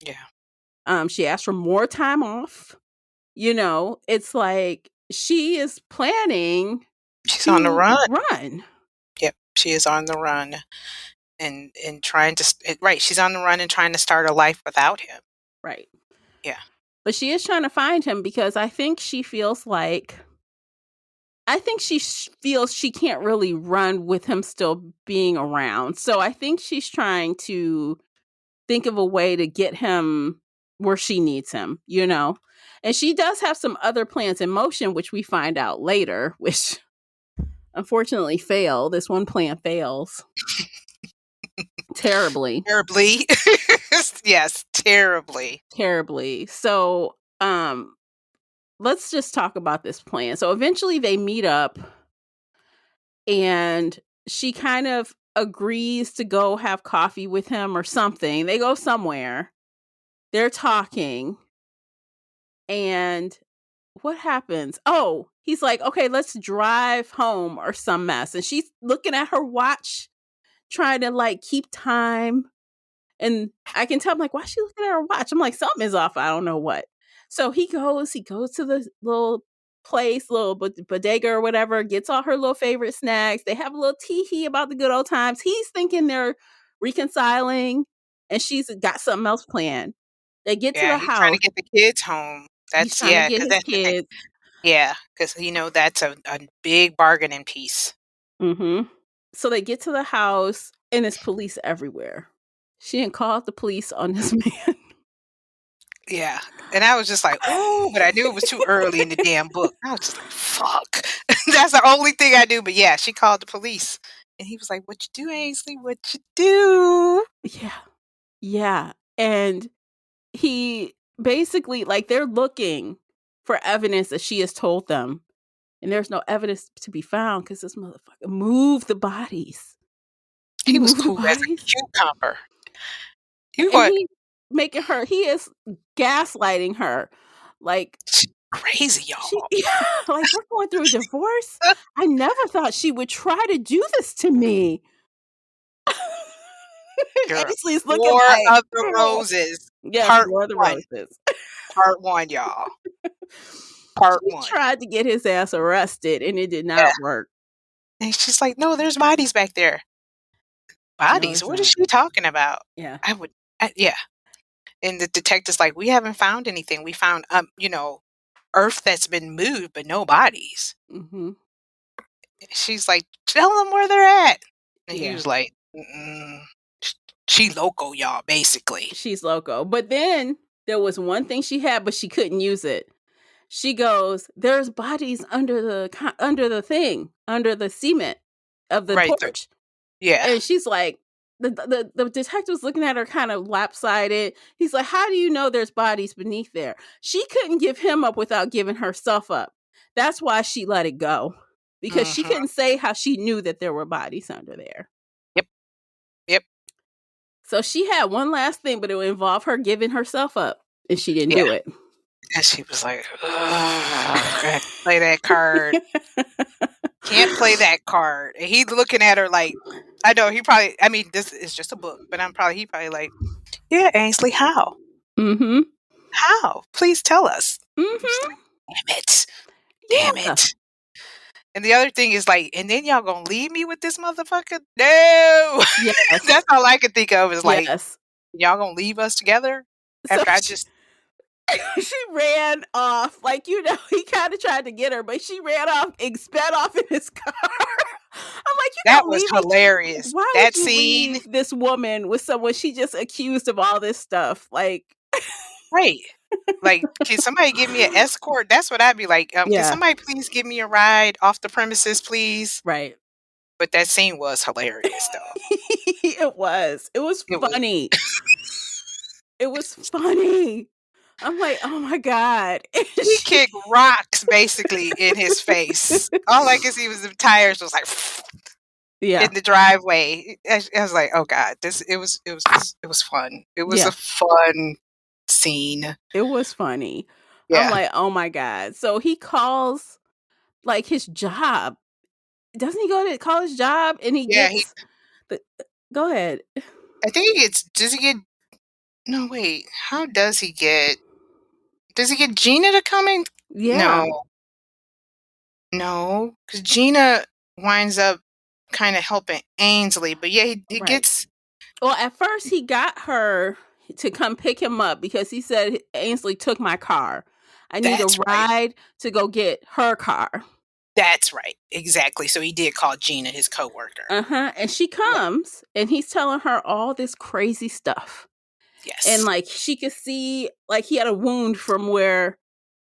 Yeah. She asked for more time off. It's like she is planning She's on the to run. run. Yep, she is on the run, and trying to right, she's on the run and trying to start a life without him. Right. Yeah. But she is trying to find him because I think she feels she can't really run with him still being around. So I think she's trying to think of a way to get him where she needs him. And she does have some other plans in motion, which we find out later, which unfortunately fail. This one plan fails terribly, Terribly. Yes, terribly. terribly. So, let's just talk about this plan. So eventually they meet up, and she kind of agrees to go have coffee with him or something. They go somewhere. They're talking, and what happens? Oh, he's like, "Okay, let's drive home," or some mess. And she's looking at her watch, trying to like keep time. And I can tell, I'm like, why is she looking at her watch? I'm like, something is off. I don't know what. So he goes to the little place, little bodega or whatever, gets all her little favorite snacks. They have a little tee hee about the good old times. He's thinking they're reconciling, and she's got something else planned. They get to Yeah, the he's trying to house. get the kids home. He's That's, trying to yeah, get because his that's the thing. kids. Yeah, because that's a big bargaining piece. Hmm. So they get to the house, and there's police everywhere. She didn't call out the police on this man. Yeah, and I was just like, "Ooh," but I knew it was too early in the damn book. I was just like, "Fuck." That's the only thing I knew, but yeah, she called the police, and he was like, "What you do, Ainsley? What you do?" Yeah. Yeah. And he basically, like, they're looking for evidence that she has told them, and there's no evidence to be found because this motherfucker moved the bodies. He He was moved the cool as a bodies, cucumber. You and what? he making her. He is gaslighting her, like Crazy, she, y'all. like we're going through a divorce. I never thought she would try to do this to me. Girl, Ainsley's looking War like, of the "Oh." Roses, Yes, part War of the 1. Roses. Part 1, y'all. Part She 1. tried to get his ass arrested, and it did Yeah. not work. And she's like, "No, there's bodies back there." No, Bodies? it's What is not. she talking about? Yeah. I would yeah. And the detective's like, "We haven't found anything. We found, earth that's been moved, but no bodies." Mhm. She's like, "Tell them where they're at." And he Yeah. was like, "Mm-mm. Sh She loco, y'all, basically." She's loco. But then there was one thing she had, but she couldn't use it. She goes, "There's bodies under under the thing, under the cement of the Right, porch." yeah. And she's like, the detective's looking at her kind of lopsided. He's like, "How do you know there's bodies beneath there?" She couldn't give him up without giving herself up. That's why she let it go. Because she Mhm. couldn't say how she knew that there were bodies under there. Yep, yep, So she had one last thing, but it would involve her giving herself up, and she didn't yeah. do it. And she was like, "Ugh, I can't play that card. Can't play that card." And he's looking at her like, I know he probably, I mean, this is just a book, but he probably like, "Yeah, Ainsley, how? Mhm. How? Please tell us." She's Mhm. like, "Damn it. Damn Yeah. it." And the other thing is like, "And then y'all gonna leave me with this motherfucker? No." Yes. That's all I could think of is like, Yes. "Y'all gonna leave us together So after I she just." she ran off. Like, he kind of tried to get her, but she ran off and sped off in his car. I'm like, "You That gonna was leave me? hilarious. Why would That you scene, leave this woman with someone she just accused of all this stuff?" Like, right. Like, "Can somebody give me an escort?" That's what I'd be like, "Can yeah, somebody please give me a ride off the premises, please?" right. But that scene was hilarious, though. It was. It was It was funny. It was funny. I'm like, "Oh my god." And he kicked rocks basically in his face. All I could see was the tires was like Yeah. in the driveway. I was like, "Oh god, this it was fun." It was a Yeah. fun scene. It was funny. I'm Yeah. like, "Oh my god." So he calls, like, his job. Doesn't he go to call his job and he Yeah, he gets the go ahead. I think he gets does he get no, wait, how does he get Gina to come in? Yeah, No, no, because Gina winds up kinda helping Ainsley, but yeah, he right. gets Well, at first he got her to come pick him up because he said, "Ainsley took my car. I need a that's right. ride to go get her car." That's right, exactly, so he did call Gina his coworker. Uh-huh, and she Yeah, comes, and he's telling her all this crazy stuff, and, yes. like, she could see, like, he had a wound from where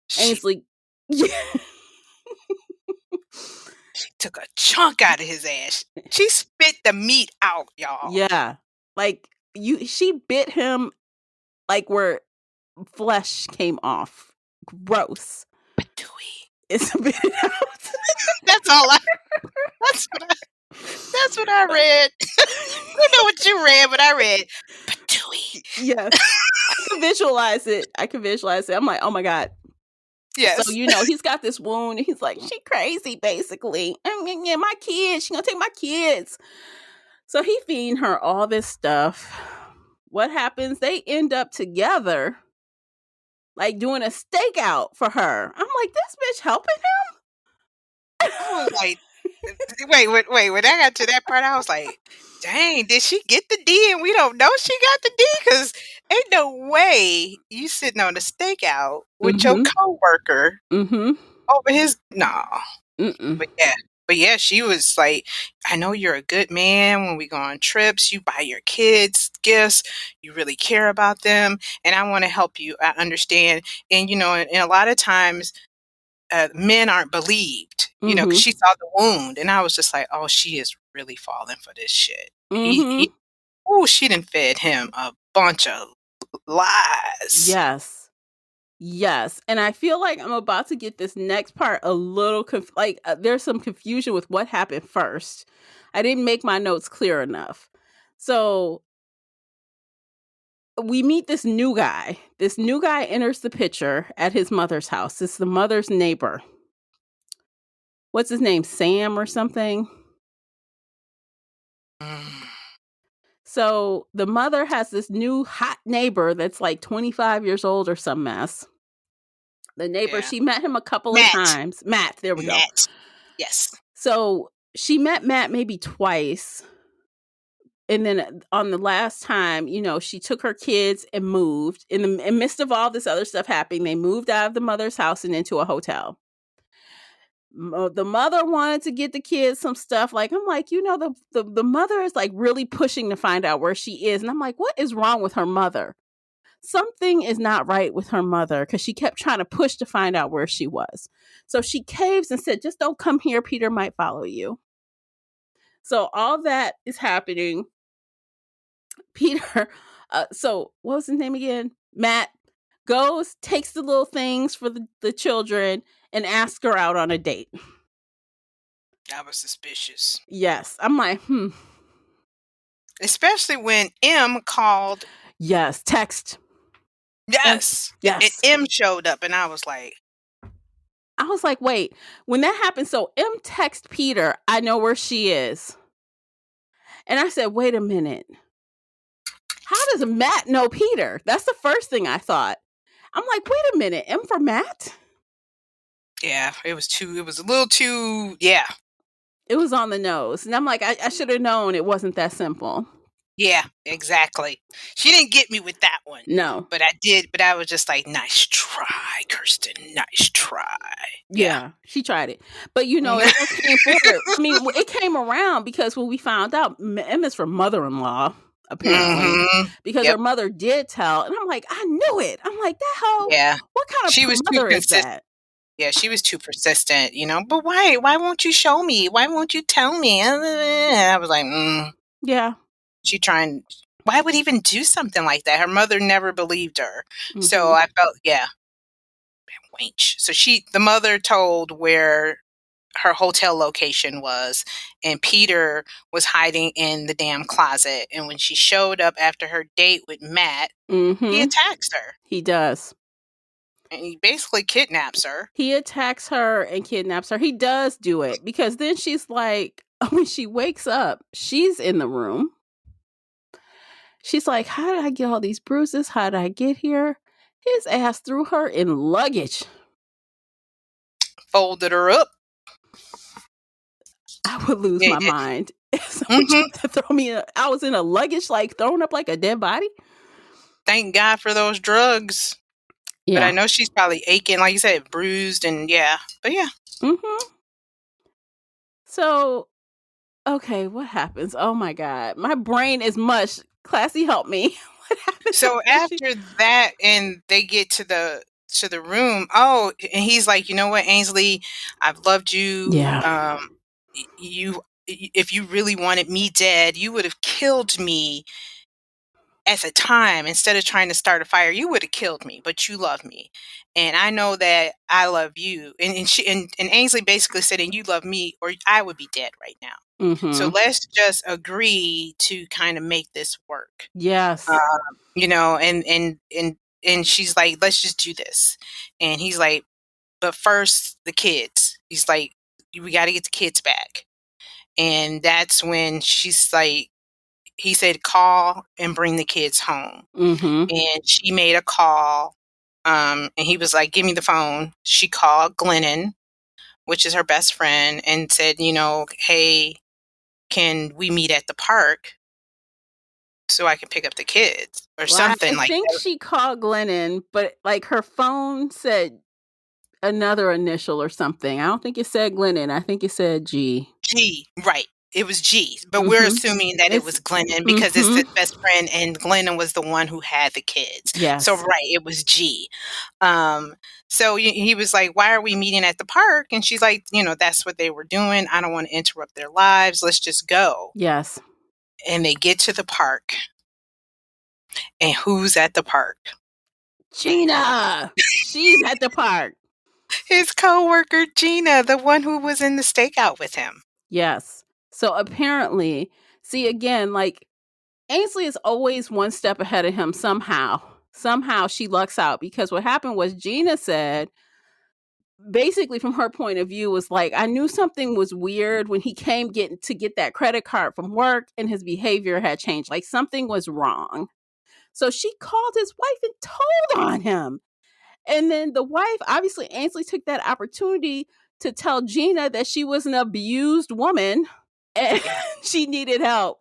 She Ainsley took a chunk out of his ass. She spit the meat out, y'all. Yeah, like, she bit him, like, where flesh came off. Gross. Patooey. It's spit it out. That's all I that's what I that's what I read. I don't know what you read, but I read Patooey. Yes. I can visualize it. I can visualize it. I'm like, "Oh my god." So, Yes. he's got this wound, and he's like, "She crazy, basically. I mean, yeah, my kids. She gonna take my kids." So he feeding her all this stuff. What happens? They end up together, like, doing a stakeout for her. I'm like, "This bitch helping I was him?" like, wait, when I got to that part, I was like, "Dang, did she get the D and we don't know she got the D? Because ain't no way you sitting on a stakeout with your Mhm. coworker Mhm. over his" nah. Mm-mm. But yeah. But yeah, she was like, "I know you're a good man when we go on trips. You buy your kids gifts. You really care about them. And I want to help you. I understand." And, and a lot of times, men aren't believed, because Mhm. she saw the wound. And I was just like, "Oh, she is really falling for this shit." Mhm. Oh, she done fed him a bunch of. lies. Yes. And I feel like I'm about to get this next part a little there's some confusion with what happened first. I didn't make my notes clear enough. So we meet this new guy. This new guy enters the picture at his mother's house. It's the mother's neighbor. What's his name? Sam or something? So the mother has this new hot neighbor that's like 25 years old or some mess. The neighbor, Yeah. she met him a couple of Matt. times. Matt, there we go. Matt. Yes. So she met Matt maybe twice. And then on the last time, she took her kids and moved. In the midst of all this other stuff happening, they moved out of the mother's house and into a hotel. The mother wanted to get the kids some stuff. Like, I'm like, the mother is like really pushing to find out where she is. And I'm like, what is wrong with her mother? Something is not right with her mother, because she kept trying to push to find out where she was. So she caves and said, just don't come here. Peter might follow you. So all that is happening. Peter, so what was his name again? Matt goes, takes the little things for the children and asks her out on a date. That was suspicious. Yes. I'm like, Especially when M called. Yes. Text. Yes. Yes. And M showed up and I was like, wait, when that happened, so M texts Peter, I know where she is. And I said, wait a minute. How does Matt know Peter? That's the first thing I thought. I'm like, wait a minute, M for Matt? Yeah, it was a little too, yeah. It was on the nose. And I'm like, I should have known it wasn't that simple. Yeah, exactly. She didn't get me with that one. No. But I did, but I was just like, nice try, Kirsten. Nice try. Yeah, she tried it. But it came forward. I mean, it came around because when we found out M is from mother-in-law, apparently. Because her mother did tell. And I'm like, I knew it. I'm like, that hoe. Yeah. What kind of mother is that? Yeah, she was too persistent, but why won't you show me? Why won't you tell me? And I was like, yeah. Why would even do something like that? Her mother never believed her. Mm-hmm. So I felt, wench. So the mother told where her hotel location was, and Peter was hiding in the damn closet. And when she showed up after her date with Matt, he attacks her. He does. And he basically kidnaps her. He attacks her and kidnaps her. He does do it, because then she's like, when she wakes up, she's in the room. She's like, how did I get all these bruises? How did I get here? His ass threw her in luggage. Folded her up. I would lose my mind. If someone tried to throw me I was in a luggage, like thrown up like a dead body. Thank God for those drugs. Yeah. But I know she's probably aching, like you said, bruised and But yeah. So, okay, what happens? Oh my God. My brain is mush. Classy, help me. What happens? So after that, and they get to the room, and he's like, you know what, Ainsley, I've loved you. Yeah. If you really wanted me dead, you would have killed me at the time. Instead of trying to start a fire, you would have killed me, but you love me. And I know that I love you. And Ainsley basically said, and you love me, or I would be dead right now. So let's just agree to kind of make this work. Yes. And she's like, let's just do this. And he's like, but first the kids. He's like, we got to get the kids back. And that's when she's like, he said, call and bring the kids home. And she made a call. And he was like, give me the phone. She called Glennon, which is her best friend, and said, hey, can we meet at the park so I can pick up the kids or something like that? I think she called Glennon, but like her phone said another initial or something. I don't think it said Glennon. I think it said G. G, right. It was G, but we're assuming that it was Glennon because it's his best friend, and Glennon was the one who had the kids. Yes. So, right, it was G. So he was like, why are we meeting at the park? And she's like, that's what they were doing. I don't want to interrupt their lives. Let's just go. Yes. And they get to the park. And who's at the park? Gina! She's at the park. His coworker Gina, the one who was in the stakeout with him. Yes. So apparently, see again, like Ainsley is always one step ahead of him somehow. Somehow she lucks out because what happened was Gina said, basically from her point of view, was like, I knew something was weird when he came to get that credit card from work and his behavior had changed. Like something was wrong. So she called his wife and told on him. And then the wife, obviously, Ainsley took that opportunity to tell Gina that she was an abused woman and Yeah. she needed help.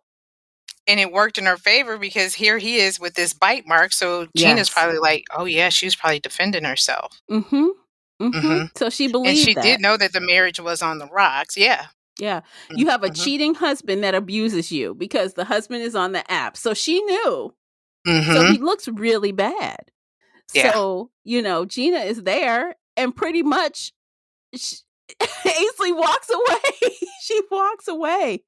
And it worked in her favor because here he is with this bite mark. So Gina's Yes. probably like, oh, yeah, she was probably defending herself. Mm-hmm. Mm-hmm. Mm-hmm. So she And believed she that. did know that the marriage was on the rocks. Yeah. Yeah. You have a Mm-hmm. cheating husband that abuses you because the husband is on the app. So she knew. Mm-hmm. So he looks really bad. Yeah. So, Gina is there and pretty much Ainsley walks away. She walks away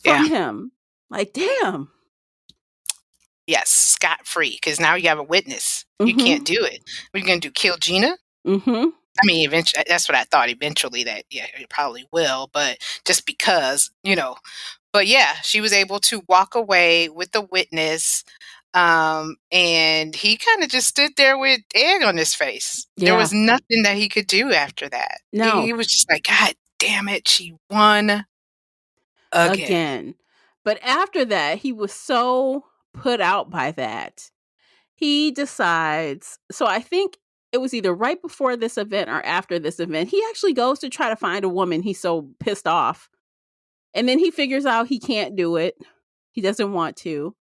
from him. Like, damn. Yes, scot-free, because now you have a witness. You Mm-hmm. can't do it. What are you going to do, kill Gina? Mm-hmm. I mean, eventually, that's what I thought eventually that, yeah, it probably will, but just because, But yeah, she was able to walk away with the witness, and he kind of just stood there with egg on his face. There Yeah. was nothing that he could do after that. No. He was just like, God damn it, she won again. But after that, he was so put out by that. He decides, so I think it was either right before this event or after this event, he actually goes to try to find a woman. He's so pissed off. And then he figures out he can't do it. He doesn't want to.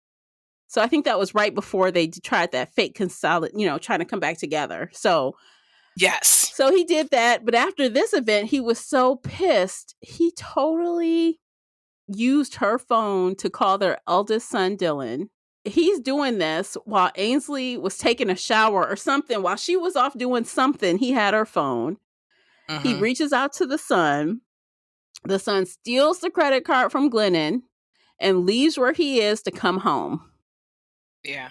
So I think that was right before they tried that fake trying to come back together. So Yes. So he did that. But after this event, he was so pissed. He totally used her phone to call their eldest son, Dylan. He's doing this while Ainsley was taking a shower or something. While she was off doing something, he had her phone. Mm-hmm. He reaches out to the son. The son steals the credit card from Glennon and leaves where he is to come home. Yeah.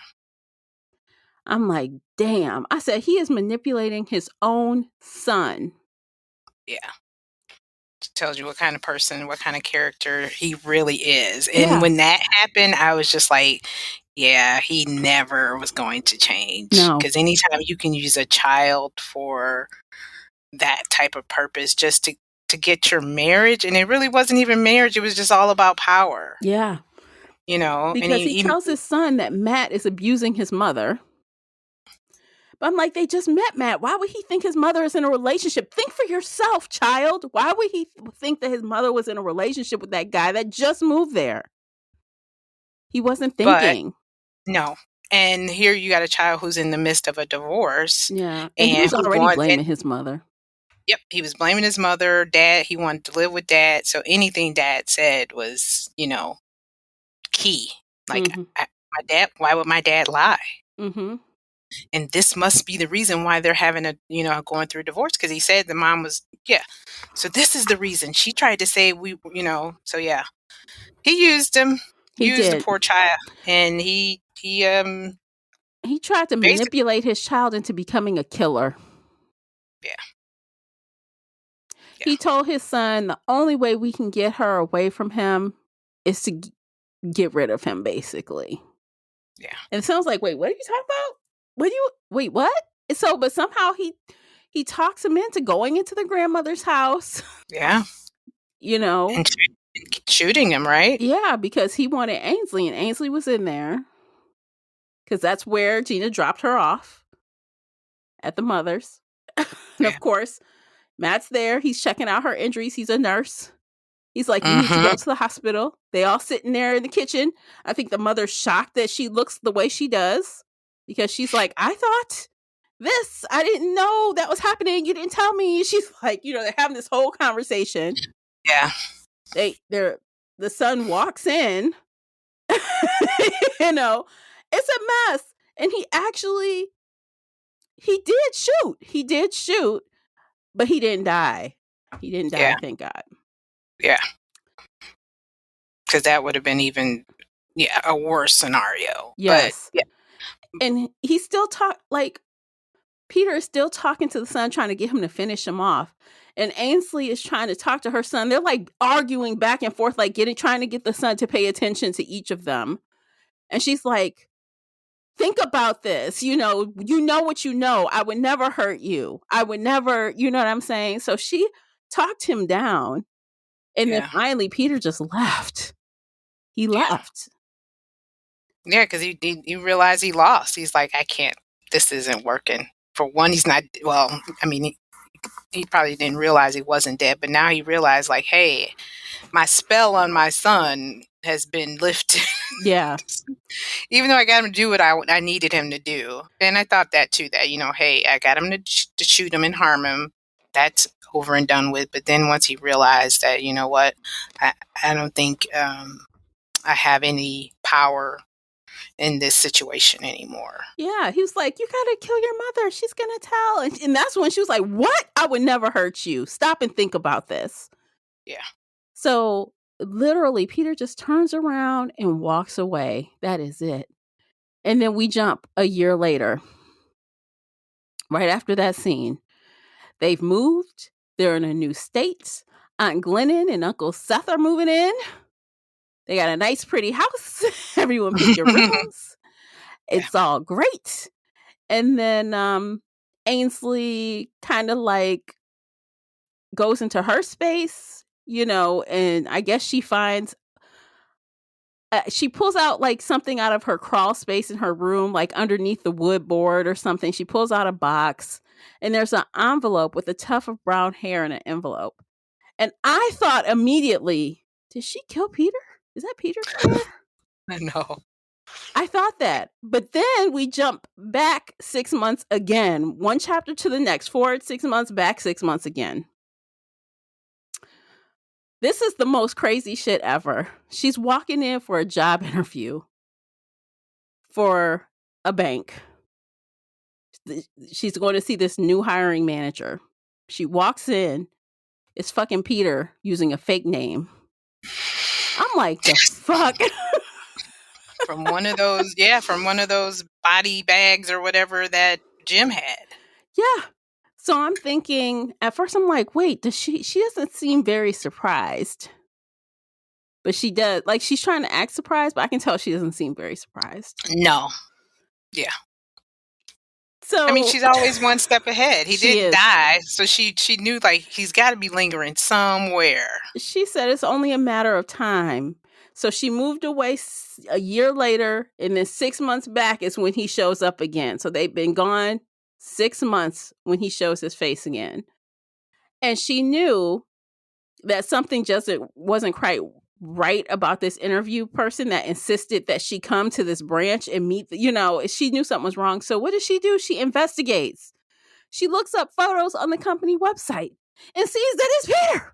I'm like, damn. I said, he is manipulating his own son. Yeah. It tells you what kind of person, what kind of character he really is. And when that happened, I was just like, yeah, he never was going to change. No. Because anytime you can use a child for that type of purpose, just to get your marriage, and it really wasn't even marriage, it was just all about power. Yeah. Because and he tells his son that Matt is abusing his mother. But I'm like, they just met Matt. Why would he think his mother is in a relationship? Think for yourself, child. Why would he think that his mother was in a relationship with that guy that just moved there? He wasn't thinking. But, no. And here you got a child who's in the midst of a divorce. Yeah. And he was already blaming his mother. Yep. He was blaming his mother. Dad, he wanted to live with dad. So anything dad said was, key. Like, my dad, why would my dad lie? Mm-hmm. And this must be the reason why they're having going through a divorce, because he said the mom was, so this is the reason. She tried to say so yeah. He used him. He used did. the poor child, and he tried to manipulate his child into becoming a killer. Yeah. He told his son the only way we can get her away from him is to get rid of him, basically. Yeah. And it sounds like, wait, what are you talking about? Wait, what? So, but somehow he talks him into going into the grandmother's house. Yeah. And shooting him, right? Yeah, because he wanted Ainsley, and Ainsley was in there. Because that's where Gina dropped her off. At the mother's. And of course, Matt's there. He's checking out her injuries. He's a nurse. He's like, you need to go to the hospital. They all sitting there in the kitchen. I think the mother's shocked that she looks the way she does. Because she's like, I thought this. I didn't know that was happening. You didn't tell me. She's like, they're having this whole conversation. Yeah. The son walks in. It's a mess. And he did shoot, but he didn't die. He didn't die, thank God. Yeah. Because that would have been even Yeah, a worse scenario. But Yes. yeah. And he's still Peter is still talking to the son, trying to get him to finish him off. And Ainsley is trying to talk to her son. They're like arguing back and forth, like trying to get the son to pay attention to each of them. And she's like, think about this. You know what you know. I would never hurt you. I would never, you know what I'm saying? So she talked him down. And then Yeah. finally, Peter just left. He Yeah. left. Yeah, because he realized he lost. He's like, I can't. This isn't working. For one, he's not. Well, I mean, he probably didn't realize he wasn't dead, but now he realized, like, hey, my spell on my son has been lifted. Yeah. Even though I got him to do what I needed him to do. And I thought that too, that, hey, I got him to shoot him and harm him. That's over and done with. But then once he realized that, you know what, I don't think I have any power in this situation anymore. Yeah. He was like, you got to kill your mother. She's going to tell. And that's when she was like, what? I would never hurt you. Stop and think about this. Yeah. So literally, Peter just turns around and walks away. That is it. And then we jump a year later, right after that scene. They've moved. They're in a new state. Aunt Glennon and Uncle Seth are moving in. They got a nice, pretty house. Everyone pick your rooms. It's all great. And then Ainsley kind of like goes into her space, and I guess she finds she pulls out like something out of her crawl space in her room, like underneath the wood board or something. She pulls out a box and there's an envelope with a tuft of brown hair in an envelope. And I thought immediately, did she kill Peter? Is that Peter's hair? I know. I thought that. But then we jump back 6 months again, one chapter to the next, forward 6 months, back 6 months again. This is the most crazy shit ever. She's walking in for a job interview for a bank. She's going to see this new hiring manager. She walks in. It's fucking Peter using a fake name. I'm like, the fuck? From one of those body bags or whatever that Jim had. Yeah. So I'm thinking, at first I'm like, wait, she doesn't seem very surprised. But she does. Like, she's trying to act surprised, but I can tell she doesn't seem very surprised. No. Yeah. So I mean, she's always one step ahead. He didn't is. die, so she knew, like, he's got to be lingering somewhere. She said it's only a matter of time. So she moved away a year later, and then 6 months back is when he shows up again. So they've been gone 6 months when he shows his face again. And she knew that something just wasn't quite right about this interview person that insisted that she come to this branch and meet, she knew something was wrong. So what does she do? She investigates. She looks up photos on the company website and sees that it's Peter.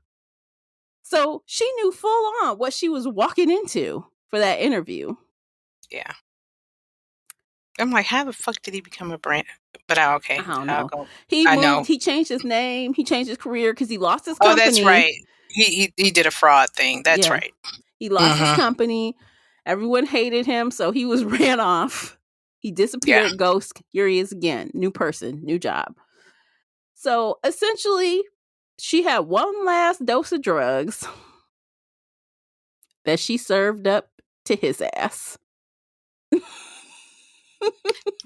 So she knew full on what she was walking into for that interview. Yeah. I'm like, how the fuck did he become a brand? But okay. I don't know. I know. He changed his name. He changed his career because he lost his company. Oh, that's right. He did a fraud thing. That's right. He lost his company. Everyone hated him, so he was ran off. He disappeared, ghost. Here he is again. New person, new job. So essentially, she had one last dose of drugs that she served up to his ass.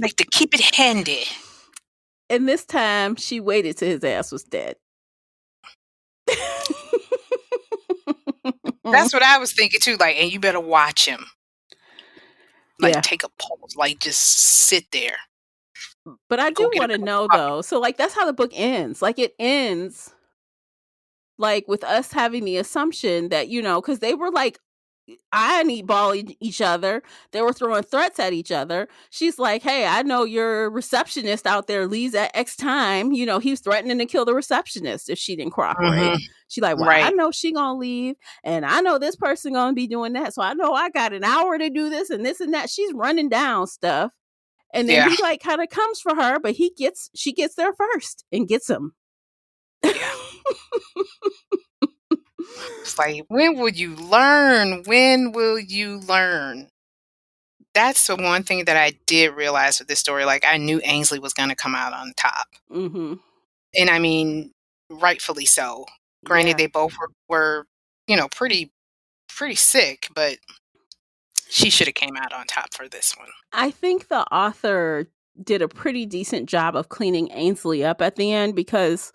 Like, to keep it handy. And this time, she waited till his ass was dead. That's what I was thinking too. Like, and you better watch him. Like, take a pulse. Like, just sit there. But I do want to know though. So like, that's how the book ends. Like, it ends like with us having the assumption that, because they were like eyeballing each other. They were throwing threats at each other. She's like, hey, I know your receptionist out there leaves at X time. He was threatening to kill the receptionist if she didn't cooperate. She's like, well, I know she gonna leave, and I know this person gonna be doing that. So I know I got an hour to do this and this and that. She's running down stuff. And then he like kind of comes for her, but she gets there first and gets him. Yeah. It's like, when will you learn? When will you learn? that's the one thing that I did realize with this story. Like, I knew Ainsley was going to come out on top, Mhm. and I mean, rightfully so. Granted, Yeah. they both were pretty sick, but she should have came out on top for this one. I think the author did a pretty decent job of cleaning Ainsley up at the end, because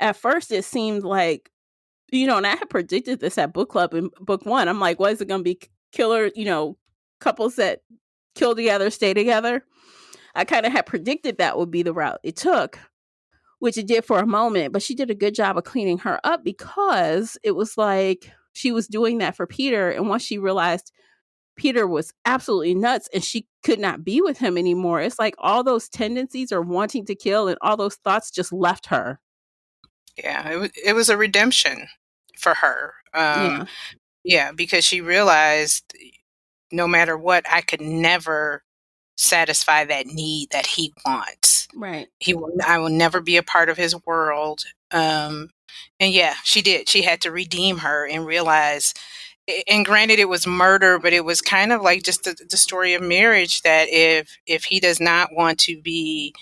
at first it seemed like, and I had predicted this at book club in book 1. I'm like, what is it going to be? Killer, couples that kill together, stay together. I kind of had predicted that would be the route it took, which it did for a moment, but she did a good job of cleaning her up, because it was like she was doing that for Peter. And once she realized Peter was absolutely nuts and she could not be with him anymore, it's like all those tendencies or wanting to kill and all those thoughts just left her. Yeah, it was a redemption for her. Yeah, Yeah, because she realized no matter what, I could never satisfy that need that he wants. right. I will never be a part of his world. And yeah, she did. She had to redeem her and realize. And granted, it was murder, but it was kind of like just the story of marriage. That if he does not want to be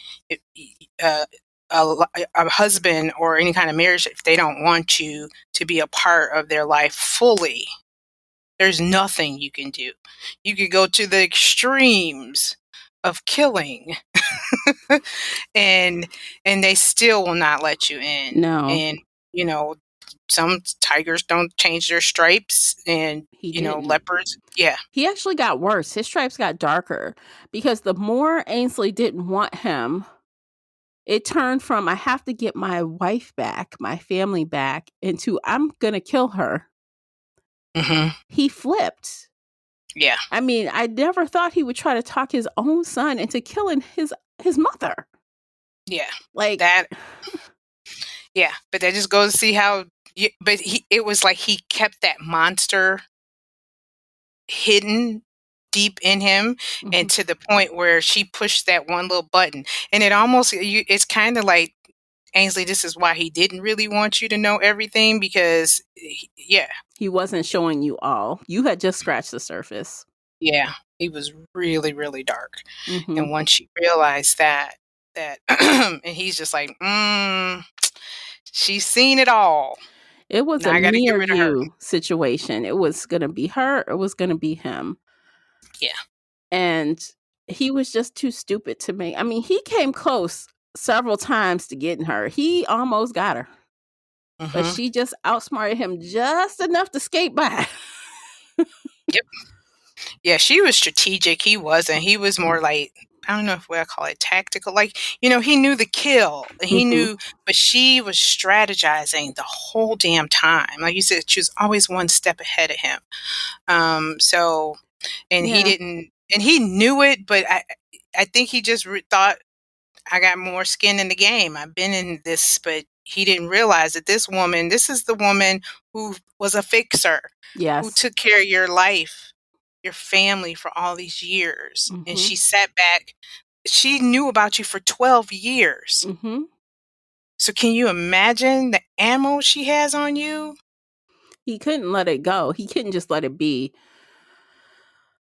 uh, a husband or any kind of marriage, if they don't want you to be a part of their life fully, there's nothing you can do. You could go to the extremes of killing and they still will not let you in. No, And you know, some tigers don't change their stripes, and he didn't. leopards. Yeah. He actually got worse. His stripes got darker, because the more Ainsley didn't want him, it turned from I have to get my wife back, my family back, into I'm going to kill her. Hmm. He flipped. Yeah. I mean, I never thought he would try to talk his own son into killing his mother. Yeah. Like, That. Yeah. But that just goes to see how. But it was like he kept that monster hidden deep in him, and mhm. to the point where she pushed that one little button, and it's kind of like, Ainsley, this is why he didn't really want you to know everything, because yeah, He wasn't showing you all. You had just scratched the surface. yeah, he was really, really dark. Hmm. And once she realized that and he's just like, she's seen it all. It was Now a I got to me get or rid of her. you situation. It was going to be her. It was going to be him. Yeah. And he was just too stupid to make. I mean, he came close several times to getting her. He almost got her, but Hmm. she just outsmarted him just enough to skate by. Yep. Yeah, she was strategic. He wasn't. He was more like, I don't know if I call it tactical. Like, he knew the kill. He Hmm. knew, but she was strategizing the whole damn time. Like you said, she was always one step ahead of him. So, and he Yeah. didn't, and he knew it, but I think he just thought, I got more skin in the game. I've been in this, but he didn't realize that this is the woman who was a fixer, who Yes. took care of your life, your family for all these years. And Hmm. she sat back. She knew about you for 12 years. Hmm. So can you imagine the ammo she has on you? He couldn't let it go. He couldn't just let it be.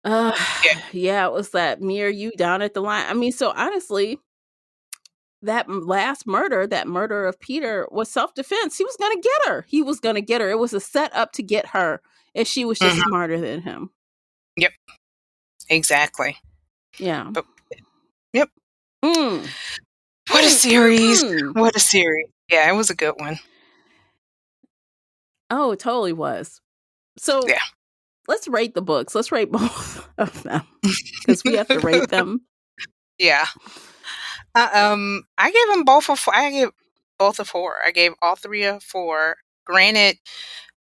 Uh, Yeah. yeah, it was that me or you down at the line. I mean, so honestly, that last murder, that murder of Peter, was self defense. He was going to get her. He was going to get her. It was a setup to get her, and she was just Hmm. smarter than him. Yep. Exactly. Yeah. But yep. Mm. What a Mm, mm, series. mm. What a series. Yeah, it was a good one. Oh, it totally was. So Yeah. let's rate the books. Let's rate both of them, because we have to rate them. Yeah. I gave them both a four. I gave both a four. I gave all three a four. Granted,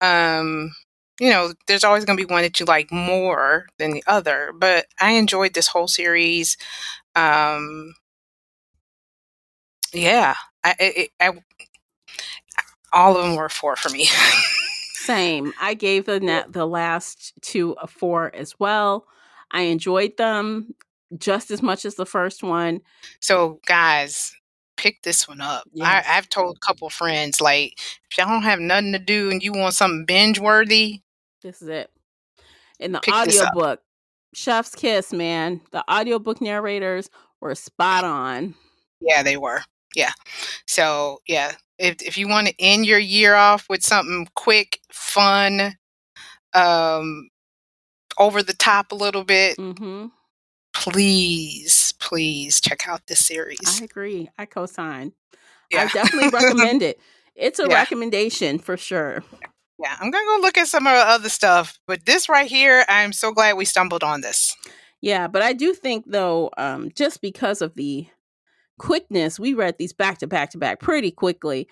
um, there's always going to be one that you like more than the other, but I enjoyed this whole series. Um, yeah, all of them were a four for me. Same. I gave the last two a four as well. I enjoyed them just as much as the first one. So, guys, pick this one up. Yes, I've told a couple friends, like, if y'all don't have nothing to do and you want something binge worthy, this is it. In the pick this up. audiobook, chef's kiss, man. The audiobook narrators were spot on. Yeah, they were. Yeah. So, yeah, if you want to end your year off with something quick, fun, over the top a little bit, Mm-hmm. please check out this series. I agree. I co-sign. I Yeah. definitely recommend it. It's a Yeah. recommendation for sure. Yeah. I'm going to go look at some of the other stuff, but this right here, I'm so glad we stumbled on this. Yeah, but I do think though, just because of the quickness, we read these back to back to back pretty quickly.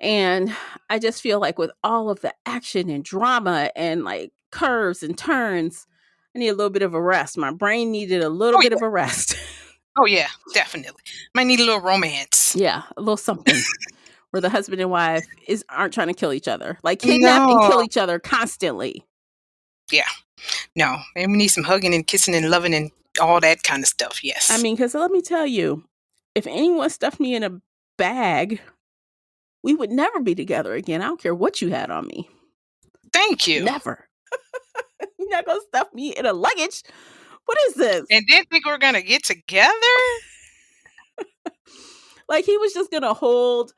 And I just feel like with all of the action and drama and like curves and turns, I need a little bit of a rest. My brain needed a little Oh, bit yeah. of a rest. Oh, yeah, definitely. Might need a little romance. Yeah, a little something where the husband and wife aren't trying to kill each other, like kidnap and No. kill each other constantly. Yeah. No. Maybe we need some hugging and kissing and loving and all that kind of stuff. Yes. I mean, because let me tell you, if anyone stuffed me in a bag, we would never be together again. I don't care what you had on me. Thank you. Never. You're not going to stuff me in a luggage. What is this? And didn't think we were going to get together? Like, he was just going to hold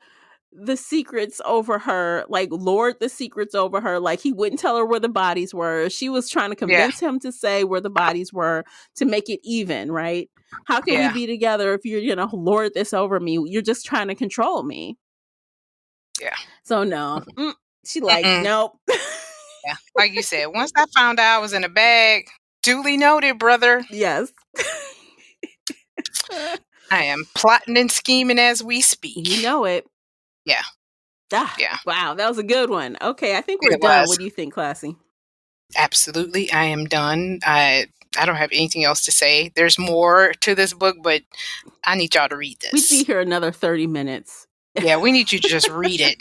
the secrets over her, like, lord the secrets over her. Like, he wouldn't tell her where the bodies were. She was trying to convince him to say where the bodies were to make it even, right? How can we be together if you're going to lord this over me? You're just trying to control me. Yeah. So, no. She like, nope. Yeah. Like you said, once I found out I was in a bag, duly noted, brother. Yes. I am plotting and scheming as we speak. You know it. Yeah. Yeah. Wow, that was a good one. Okay, I think we're It done. was. What do you think, Classy? Absolutely. I am done. I don't have anything else to say. There's more to this book, but I need y'all to read this. We'd be here another 30 minutes. Yeah, we need you to just read it.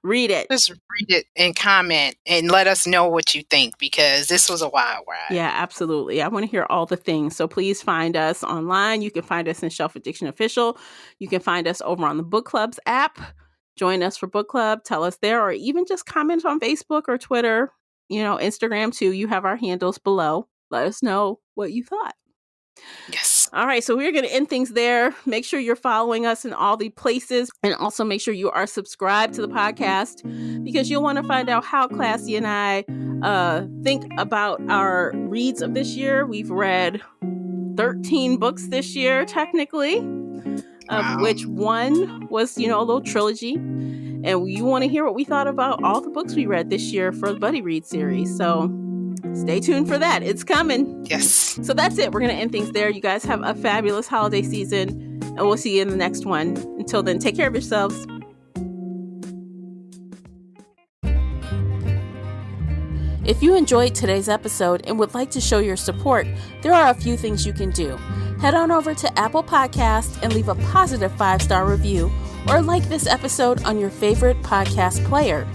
Read it. Just read it and comment and let us know what you think, because this was a wild ride. Yeah, absolutely. I want to hear all the things. So please find us online. You can find us in Shelf Addiction Official. You can find us over on the Book Club's app. Join us for book club. Tell us there, or even just comment on Facebook or Twitter. Instagram too. You have our handles below. Let us know what you thought. Yes. All right, so we're going to end things there. Make sure you're following us in all the places, and also make sure you are subscribed to the podcast, because you'll want to find out how Classy and I think about our reads of this year. We've read 13 books this year, technically, of which one was, a little trilogy. And you want to hear what we thought about all the books we read this year for the Buddy Read series. So stay tuned for that. It's coming. Yes. So that's it. We're going to end things there. You guys have a fabulous holiday season, and we'll see you in the next one. Until then, take care of yourselves. If you enjoyed today's episode and would like to show your support, there are a few things you can do. Head on over to Apple Podcasts and leave a positive 5-star review, or like this episode on your favorite podcast player.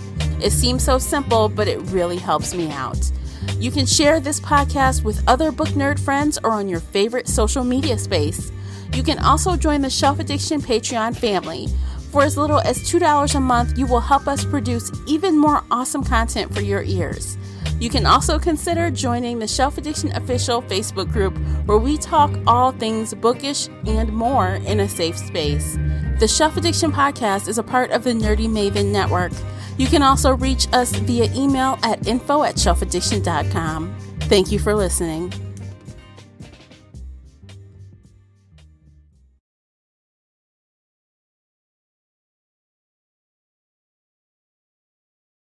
It seems so simple, but it really helps me out. You can share this podcast with other book nerd friends or on your favorite social media space. You can also join the Shelf Addiction Patreon family. For as little as $2 a month, you will help us produce even more awesome content for your ears. You can also consider joining the Shelf Addiction Official Facebook group, where we talk all things bookish and more in a safe space. The Shelf Addiction Podcast is a part of the Nerdy Maven Network. You can also reach us via email at info@shelfaddiction.com. Thank you for listening.